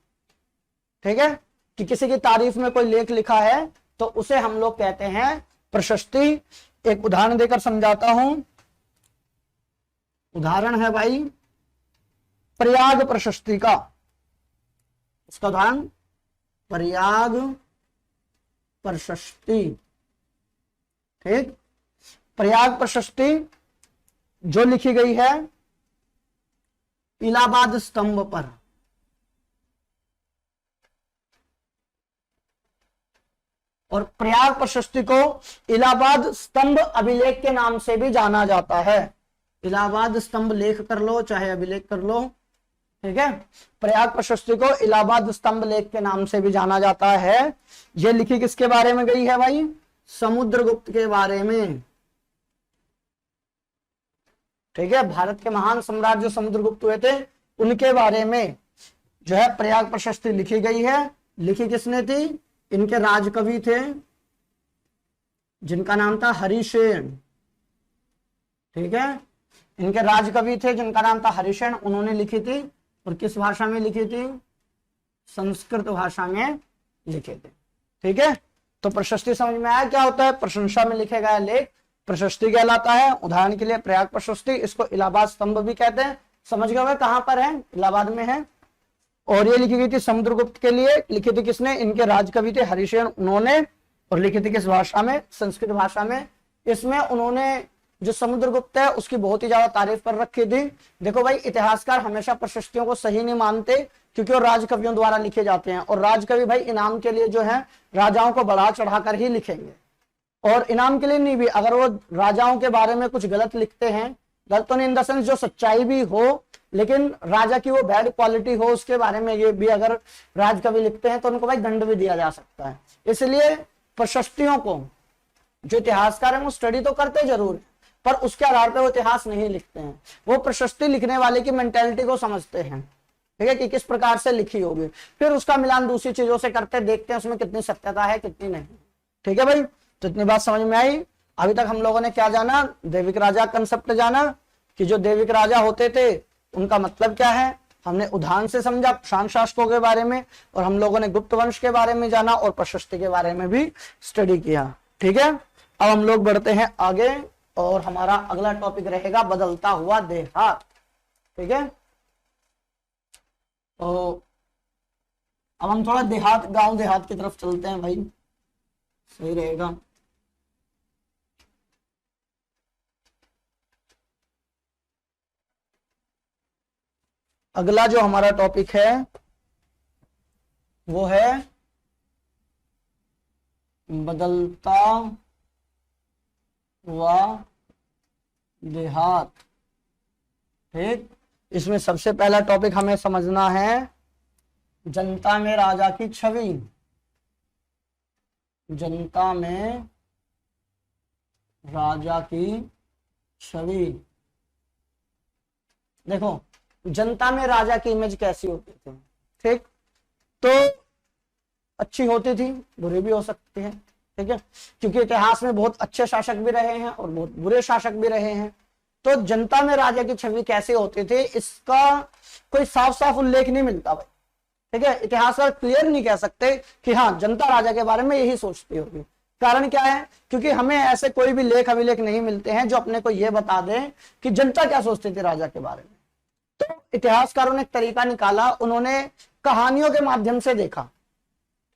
ठीक है, कि किसी की तारीफ में कोई लेख लिखा है तो उसे हम लोग कहते हैं प्रशस्ति। एक उदाहरण देकर समझाता हूं, उदाहरण है भाई प्रयाग प्रशस्ति का। इसका उदाहरण प्रयाग प्रशस्ति। ठीक, प्रयाग प्रशस्ति जो लिखी गई है इलाहाबाद स्तंभ पर। और प्रयाग प्रशस्ति को इलाहाबाद स्तंभ अभिलेख के नाम से भी जाना जाता है। इलाहाबाद स्तंभ लेख कर लो चाहे अभिलेख कर लो। ठीक है, प्रयाग प्रशस्ति को इलाहाबाद स्तंभ लेख के नाम से भी जाना जाता है। यह लिखी किसके बारे में गई है भाई, समुद्रगुप्त के बारे में। ठीक है, भारत के महान सम्राट जो समुद्रगुप्त हुए थे उनके बारे में जो है प्रयाग प्रशस्ति लिखी गई है। लिखी किसने थी, इनके राजकवि थे जिनका नाम था हरिसेन। ठीक है, इनके राजकवि थे जिनका नाम था हरिसेन, उन्होंने लिखी थी। और किस भाषा में लिखी थी, संस्कृत भाषा में लिखे थे। ठीक है, तो प्रशस्ति समझ में आया क्या होता है, प्रशंसा में लिखे गया लेख प्रशस्ति कहलाता है। उदाहरण के लिए प्रयाग प्रशस्ति, इसको इलाहाबाद स्तंभ भी कहते हैं। समझ गए कहां पर है, इलाहाबाद में है। और ये लिखी गई थी समुद्रगुप्त के लिए, लिखी थी किसने, इनके राजकवि थे हरिसेन, उन्होंने। और लिखी थी किस भाषा में, संस्कृत भाषा में। इसमें उन्होंने जो समुद्रगुप्त है उसकी बहुत ही ज्यादा तारीफ कर रखी थी। देखो भाई, इतिहासकार हमेशा प्रशस्तियों को सही नहीं मानते क्योंकि वो राजकवियों द्वारा लिखे जाते हैं। और राजकवि भाई इनाम के लिए जो है राजाओं को बढ़ा चढ़ाकर ही लिखेंगे। और इनाम के लिए नहीं भी, अगर वो राजाओं के बारे में कुछ गलत लिखते हैं, गलत तो नहीं इन द सेंस जो सच्चाई भी हो लेकिन राजा की वो बैड क्वालिटी हो, उसके बारे में ये भी अगर राजकवि लिखते हैं तो उनको भाई दंड भी दिया जा सकता है। इसलिए प्रशस्तियों को जो इतिहासकार है वो स्टडी तो करते जरूर है, पर उसके आधार पर वो इतिहास नहीं लिखते हैं। वो प्रशस्ति लिखने वाले की मेंटेलिटी को समझते हैं। ठीक है, कि किस प्रकार से लिखी होगी, फिर उसका मिलान दूसरी चीजों से करते, देखते हैं उसमें कितनी सत्यता है कितनी नहीं। ठीक है भाई, तो इतनी बात समझ में आई। अभी तक हम लोगों ने क्या जाना, दैविक राजा कंसेप्ट जाना, कि जो दैविक राजा होते थे उनका मतलब क्या है। हमने उदाहरण से समझा शांत शासकों के बारे में, और हम लोगों ने गुप्त वंश के बारे में जाना और प्रशस्ति के बारे में भी स्टडी किया। ठीक है, अब हम लोग बढ़ते हैं आगे और हमारा अगला टॉपिक रहेगा बदलता हुआ देहात। ठीक है, तो अब हम थोड़ा देहात, गांव देहात की तरफ चलते हैं भाई, सही रहेगा। अगला जो हमारा टॉपिक है वो है बदलता हुआ देहात। ठीक, इसमें सबसे पहला टॉपिक हमें समझना है जनता में राजा की छवि। जनता में राजा की छवि। देखो जनता में राजा की इमेज कैसी होती थी। ठीक, तो अच्छी होती थी, बुरी भी हो सकती है। ठीक है, क्योंकि इतिहास में बहुत अच्छे शासक भी रहे हैं और बहुत बुरे शासक भी रहे हैं। तो जनता में राजा की छवि कैसे होती थी इसका कोई साफ साफ उल्लेख नहीं मिलता भाई। ठीक है, इतिहासकार क्लियर नहीं कह सकते कि हाँ जनता राजा के बारे में यही सोचती होगी। कारण क्या है, क्योंकि हमें ऐसे कोई भी लेख अभिलेख नहीं मिलते हैं जो अपने को यह बता दें कि जनता क्या सोचती थी राजा के बारे में। तो इतिहासकारों ने एक तरीका निकाला, उन्होंने कहानियों के माध्यम से देखा।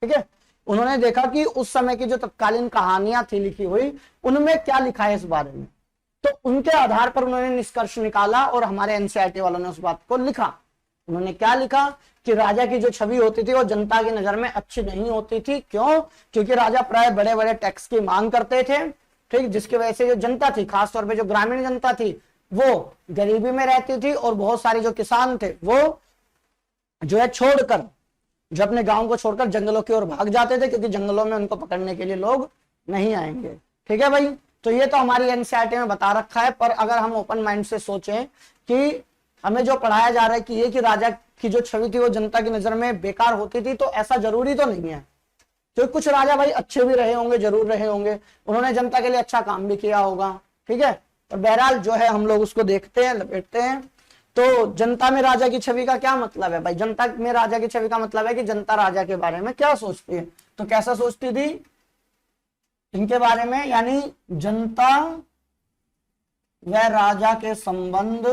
ठीक है, उन्होंने देखा कि उस समय की जो तत्कालीन कहानियां थी लिखी हुई, उनमें क्या लिखा है इस बारे में। तो उनके आधार पर उन्होंने निष्कर्ष निकाला और हमारे एनसीईआरटी वालों ने उस बात को लिखा। उन्होंने क्या लिखा कि राजा की जो छवि होती थी वो जनता की नजर में अच्छी नहीं होती थी। क्यों? क्योंकि राजा प्राय बड़े बड़े टैक्स की मांग करते थे। ठीक, जिसकी वजह से जो जनता थी, खासतौर पे जो ग्रामीण जनता थी, वो गरीबी में रहती थी और बहुत सारे जो किसान थे वो जो है छोड़कर, जो अपने गांव को छोड़कर जंगलों की ओर भाग जाते थे, क्योंकि जंगलों में उनको पकड़ने के लिए लोग नहीं आएंगे। ठीक है भाई, तो ये तो हमारी एनसीईआरटी में बता रखा है। पर अगर हम ओपन माइंड से सोचें कि हमें जो पढ़ाया जा रहा है कि ये कि राजा की जो छवि थी वो जनता की नजर में बेकार होती थी, तो ऐसा जरूरी तो नहीं है। तो कुछ राजा भाई अच्छे भी रहे होंगे, जरूर रहे होंगे, उन्होंने जनता के लिए अच्छा काम भी किया होगा। ठीक है, तो बहरहाल जो है हम लोग उसको देखते हैं, लपेटते हैं। तो जनता में राजा की छवि का क्या मतलब है भाई? जनता में राजा की छवि का मतलब है कि जनता राजा के बारे में क्या सोचती है। तो कैसा सोचती थी इनके बारे में, यानी जनता व राजा के संबंध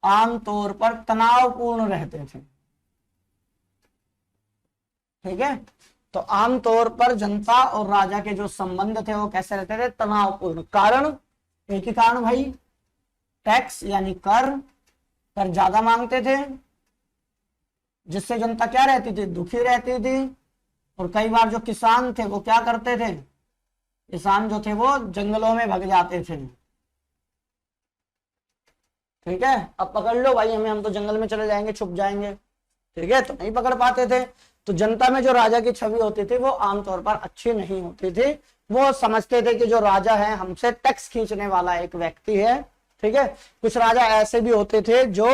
आमतौर पर तनावपूर्ण रहते थे। ठीक है, तो आमतौर पर जनता और राजा के जो संबंध थे वो कैसे रहते थे? तनावपूर्ण। कारण एक ही कारण भाई, टैक्स यानी कर ज्यादा मांगते थे, जिससे जनता क्या रहती थी? दुखी रहती थी। और कई बार जो किसान थे वो क्या करते थे? किसान जो थे वो जंगलों में भाग जाते थे। ठीक है, अब पकड़ लो भाई हमें, हम तो जंगल में चले जाएंगे, छुप जाएंगे। ठीक है, तो नहीं पकड़ पाते थे। तो जनता में जो राजा की छवि होती थी वो आमतौर पर अच्छी नहीं होती थी। वो समझते थे कि जो राजा है हमसे टैक्स खींचने वाला एक व्यक्ति है। ठीक है, कुछ राजा ऐसे भी होते थे जो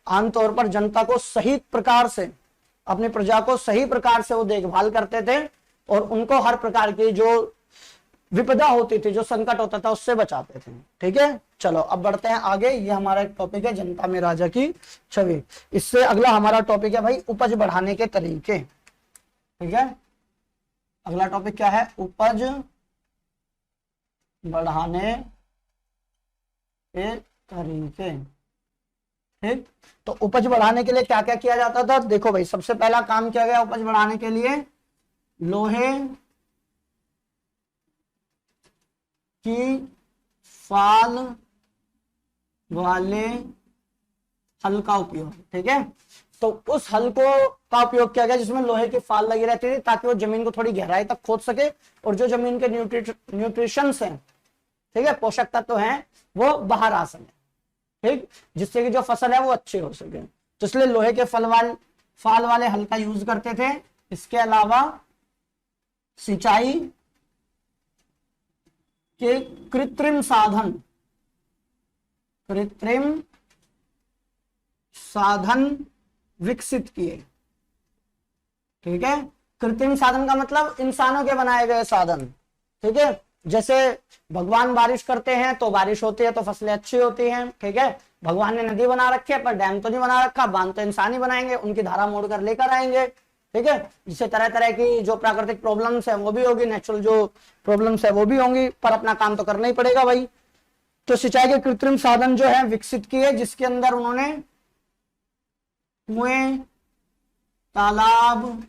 आमतौर पर जनता को सही प्रकार से, अपनी प्रजा को सही प्रकार से वो देखभाल करते थे और उनको हर प्रकार की जो विपदा होती थी, जो संकट होता था, उससे बचाते थे। ठीक है, चलो अब बढ़ते हैं आगे। ये हमारा एक टॉपिक है जनता में राजा की छवि। इससे अगला हमारा टॉपिक है भाई उपज बढ़ाने के तरीके। ठीक है, अगला टॉपिक क्या है? उपज बढ़ाने के तरीके। ठीक, तो उपज बढ़ाने के लिए क्या क्या किया जाता था? देखो भाई, सबसे पहला काम किया गया उपज बढ़ाने के लिए, लोहे की फाल वाले हल का उपयोग। ठीक है, तो उस हल को का उपयोग किया गया जिसमें लोहे की फाल लगी रहती थी, ताकि वो जमीन को थोड़ी गहराई तक खोद सके और जो जमीन के न्यूट्रिशंस हैं, ठीक है, पोषक तत्व हैं, वो बाहर आ सके। ठीक, जिससे कि जो फसल है वो अच्छी हो सके। तो इसलिए लोहे के फाल वाले हल का यूज करते थे। इसके अलावा सिंचाई के कृत्रिम साधन विकसित किए। ठीक है, कृत्रिम साधन का मतलब इंसानों के बनाए गए साधन। ठीक है, जैसे भगवान बारिश करते हैं तो बारिश होती है तो फसलें अच्छी होती हैं। ठीक है, भगवान ने नदी बना रखी है पर डैम तो नहीं बना रखा, बांध तो इंसान ही बनाएंगे, उनकी धारा मोड़ कर लेकर आएंगे। ठीक है, जिससे तरह तरह की जो प्राकृतिक प्रॉब्लम्स है वो भी होगी, नेचुरल जो प्रॉब्लम्स है वो भी होंगी, पर अपना काम तो करना ही पड़ेगा भाई। तो सिंचाई के कृत्रिम साधन जो है विकसित किए, जिसके अंदर उन्होंने कुएं, तालाब,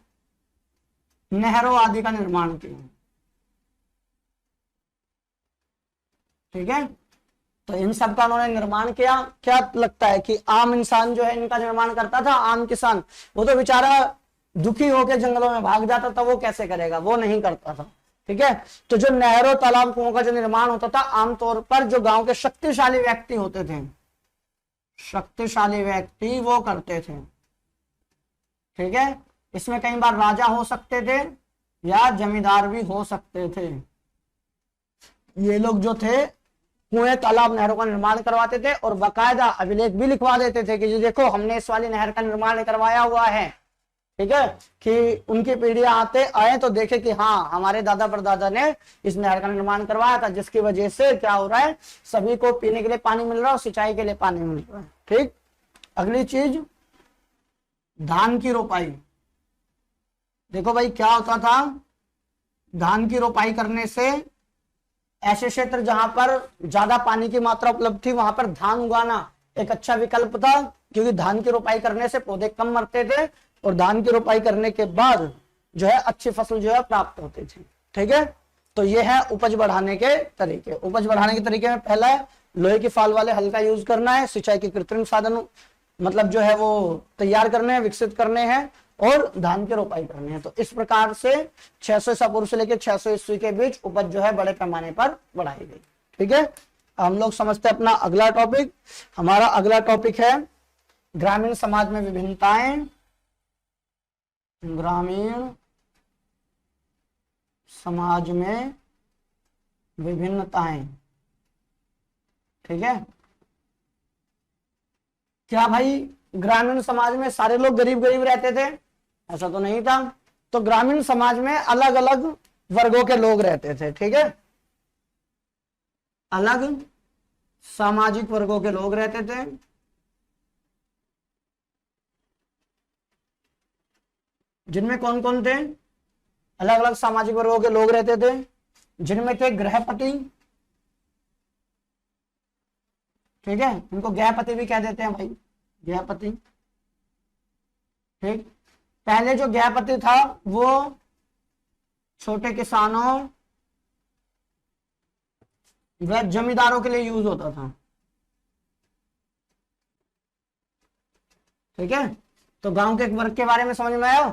नहरों आदि का निर्माण किया। ठीक है, तो इन सब का उन्होंने निर्माण किया। क्या लगता है कि आम इंसान जो है इनका निर्माण करता था? आम किसान वो तो बेचारा दुखी होकर जंगलों में भाग जाता था, वो कैसे करेगा? वो नहीं करता था। ठीक है, तो जो नहरों, तालाब, कुओं का जो निर्माण होता था, आमतौर पर जो गांव के शक्तिशाली व्यक्ति होते थे, शक्तिशाली व्यक्ति वो करते थे। ठीक है, इसमें कई बार राजा हो सकते थे या जमींदार भी हो सकते थे। ये लोग जो थे कुएं तालाब नहरों का निर्माण करवाते थे और बाकायदा अभिलेख भी लिखवा देते थे कि जी देखो हमने इस वाली नहर का निर्माण करवाया हुआ है, ठीक है, कि उनकी पीढ़ियां आते आए तो देखे कि हाँ हमारे दादा परदादा ने इस नहर का निर्माण करवाया था, जिसकी वजह से क्या हो रहा है, सभी को पीने के लिए पानी मिल रहा है और सिंचाई के लिए पानी मिल रहा है। ठीक, अगली चीज धान की रोपाई। देखो भाई क्या होता था, धान की रोपाई करने से ऐसे क्षेत्र जहां पर ज्यादा पानी की मात्रा उपलब्ध थी वहां पर धान उगाना एक अच्छा विकल्प था, क्योंकि धान की रोपाई करने से पौधे कम मरते थे और धान की रोपाई करने के बाद जो है अच्छी फसल जो है प्राप्त होती थी। ठीक है, तो ये है उपज बढ़ाने के तरीके। उपज बढ़ाने के तरीके में पहला है लोहे की फाल वाले हल का यूज करना है, सिंचाई के कृत्रिम साधन मतलब जो है वो तैयार करने हैं, विकसित करने हैं और धान की रोपाई करनी है। तो इस प्रकार से 600 ईसा पूर्व से लेकर 600 ईस्वी के बीच उपज जो है बड़े पैमाने पर बढ़ाई गई। ठीक है, हम लोग समझते हैं अपना अगला टॉपिक। हमारा अगला टॉपिक है ग्रामीण समाज में विभिन्नताएं। ग्रामीण समाज में विभिन्नताएं। ठीक है, क्या भाई ग्रामीण समाज में सारे लोग गरीब गरीब रहते थे? ऐसा तो नहीं था। तो ग्रामीण समाज में अलग अलग वर्गों के लोग रहते थे। ठीक है, अलग सामाजिक वर्गों के लोग रहते थे। जिनमें कौन कौन थे? अलग अलग सामाजिक वर्गों के लोग रहते थे, जिनमें थे गृहपति। ठीक है, इनको गृहपति भी कह देते हैं भाई, गृहपति। ठीक, पहले जो गृहपति था वो छोटे किसानों व जमींदारों के लिए यूज होता था। ठीक है, तो गांव के एक वर्ग के बारे में समझ में आया।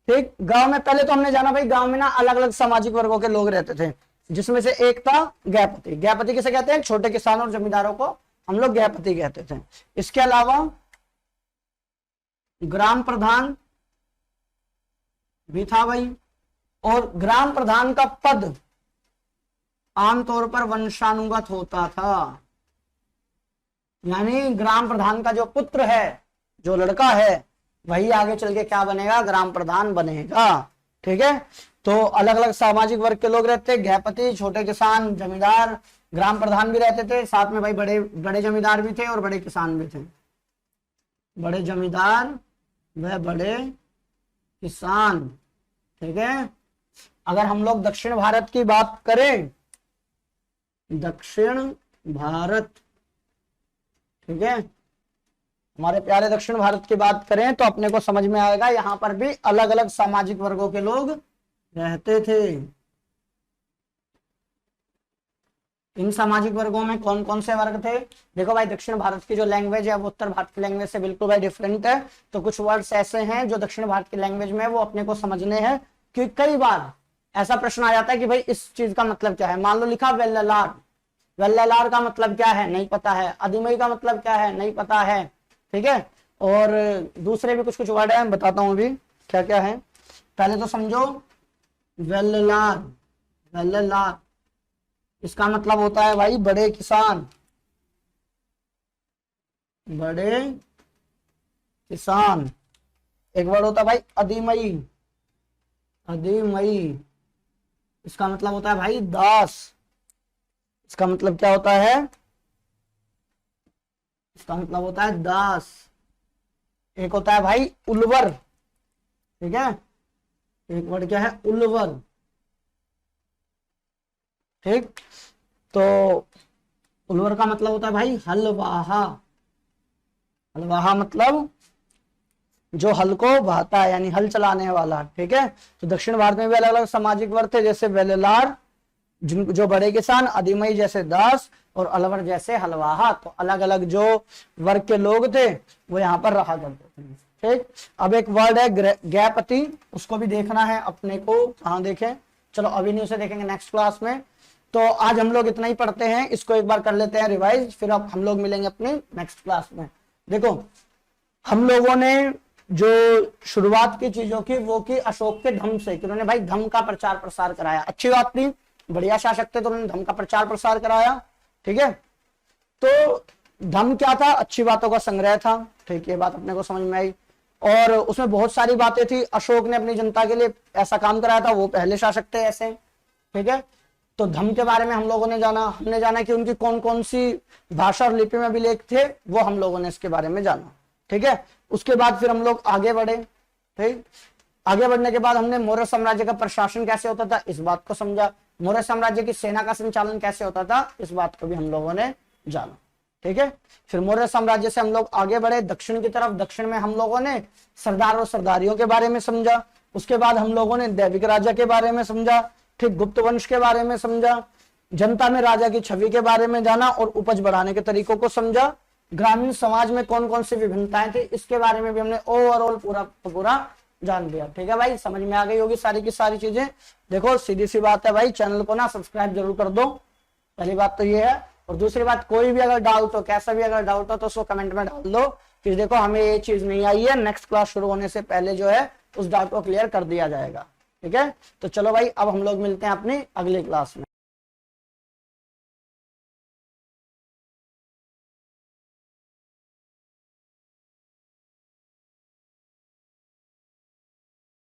ठीक, गांव में पहले तो हमने जाना भाई गांव में ना अलग अलग सामाजिक वर्गों के लोग रहते थे, जिसमें से एक था गृहपति। गृहपति किसे कहते हैं? छोटे किसानों और जमींदारों को हम लोग गृहपति कहते थे। इसके अलावा ग्राम प्रधान भी था भाई, और ग्राम प्रधान का पद आमतौर पर वंशानुगत होता था, यानी ग्राम प्रधान का जो पुत्र है, जो लड़का है, वही आगे चल के क्या बनेगा? ग्राम प्रधान बनेगा। ठीक है, तो अलग अलग सामाजिक वर्ग के लोग रहते, गृहपति, छोटे किसान, जमींदार, ग्राम प्रधान भी रहते थे, साथ में भाई बड़े बड़े जमींदार भी थे और बड़े किसान भी थे। बड़े जमींदार व बड़े किसान। ठीक है, अगर हम लोग दक्षिण भारत की बात करें, दक्षिण भारत, ठीक है, हमारे प्यारे दक्षिण भारत की बात करें तो अपने को समझ में आएगा यहां पर भी अलग अलग सामाजिक वर्गों के लोग रहते थे। इन सामाजिक वर्गों में कौन कौन से वर्ग थे? देखो भाई, दक्षिण भारत की जो लैंग्वेज है वो उत्तर भारत की लैंग्वेज से बिल्कुल भाई डिफरेंट है। तो कुछ वर्ड्स ऐसे हैं जो दक्षिण भारत की लैंग्वेज में वो अपने को समझने हैं, क्योंकि कई बार ऐसा प्रश्न आ जाता है कि भाई इस चीज का मतलब क्या है। मान लो लिखा वेल्ललार, वेल्ललार का मतलब क्या है? नहीं पता है। अधिमई का मतलब क्या है? नहीं पता है। ठीक है, और दूसरे भी कुछ कुछ वर्ड है, बताता हूं अभी क्या क्या है। पहले तो समझो वेल्ललार। वेल्ललार इसका मतलब होता है भाई बड़े किसान। बड़े किसान। एक वर्ड होता है भाई अधिमई। अधिमई इसका मतलब होता है भाई दास। इसका मतलब क्या होता है? इसका मतलब होता है दास। एक होता है भाई उलवर। ठीक है, एक वर्ड क्या है? उलवर। ठीक, तो उलवर का मतलब होता है भाई हलवाहा। हलवाहा मतलब जो हल को बहाता है, यानी हल चलाने वाला। ठीक है, तो दक्षिण भारत में भी अलग अलग सामाजिक वर्ग थे, जैसे वेल्ललार जो बड़े किसान, अधिमई जैसे दास और अलवर जैसे हलवाहा। तो अलग अलग जो वर्ग के लोग थे वो यहाँ पर रहा करते थे। ठीक, अब एक वर्ड है गृहपति, उसको भी देखना है अपने को, कहाँ देखें? चलो अभी नहीं, उसे देखेंगे नेक्स्ट क्लास में। तो आज हम लोग इतना ही पढ़ते हैं, इसको एक बार कर लेते हैं रिवाइज, फिर अब हम लोग मिलेंगे अपनी नेक्स्ट क्लास में। देखो, हम लोगों ने जो शुरुआत की चीजों की वो की अशोक के धम्म से, कि उन्होंने भाई धम्म का प्रचार प्रसार कराया। अच्छी बात थी, बढ़िया शासक थे तो उन्होंने धम्म का प्रचार प्रसार कराया। ठीक है। तो धम्म क्या था, अच्छी बातों का संग्रह था, ठीक, ये बात अपने को समझ में आई। और उसमें बहुत सारी बातें थी, अशोक ने अपनी जनता के लिए ऐसा काम कराया था, वो पहले शासक थे ऐसे, ठीक है। तो धम्म के बारे में हम लोगों ने जाना, हमने जाना कि उनकी कौन कौन सी भाषा और लिपि में अभिलेख थे, वो हम लोगों ने इसके बारे में जाना, ठीक है। उसके बाद फिर हम लोग आगे बढ़े, ठीक। आगे बढ़ने के बाद हमने मौर्य साम्राज्य का प्रशासन कैसे होता था इस बात को समझा, मौर्य साम्राज्य की सेना का संचालन कैसे होता था इस बात को भी हम लोगों ने जाना, ठीक है। फिर मौर्य साम्राज्य से हम लोग आगे बढ़े दक्षिण की तरफ, दक्षिण में हम लोगों ने सरदार और सरदारियों के बारे में समझा। उसके बाद हम लोगों ने दैविक राजा के बारे में समझा, ठीक, गुप्त वंश के बारे में समझा, जनता में राजा की छवि के बारे में जाना और उपज बढ़ाने के तरीकों को समझा, ग्रामीण समाज में कौन कौन सी विभिन्नताएं थी इसके बारे में भी हमने ओवरऑल पूरा जान लिया, ठीक है भाई। समझ में आ गई होगी सारी की सारी चीजें। देखो सीधी सी बात है भाई, चैनल को ना सब्सक्राइब जरूर कर दो, पहली बात तो ये है। और दूसरी बात, कोई भी अगर डाउट हो, कैसा भी अगर डाउट हो तो उसको कमेंट में डाल दो कि देखो हमें ये चीज नहीं आई है, नेक्स्ट क्लास शुरू होने से पहले जो है उस डाउट को क्लियर कर दिया जाएगा, ठीक है। तो चलो भाई, अब हम लोग मिलते हैं अपनी अगली क्लास में।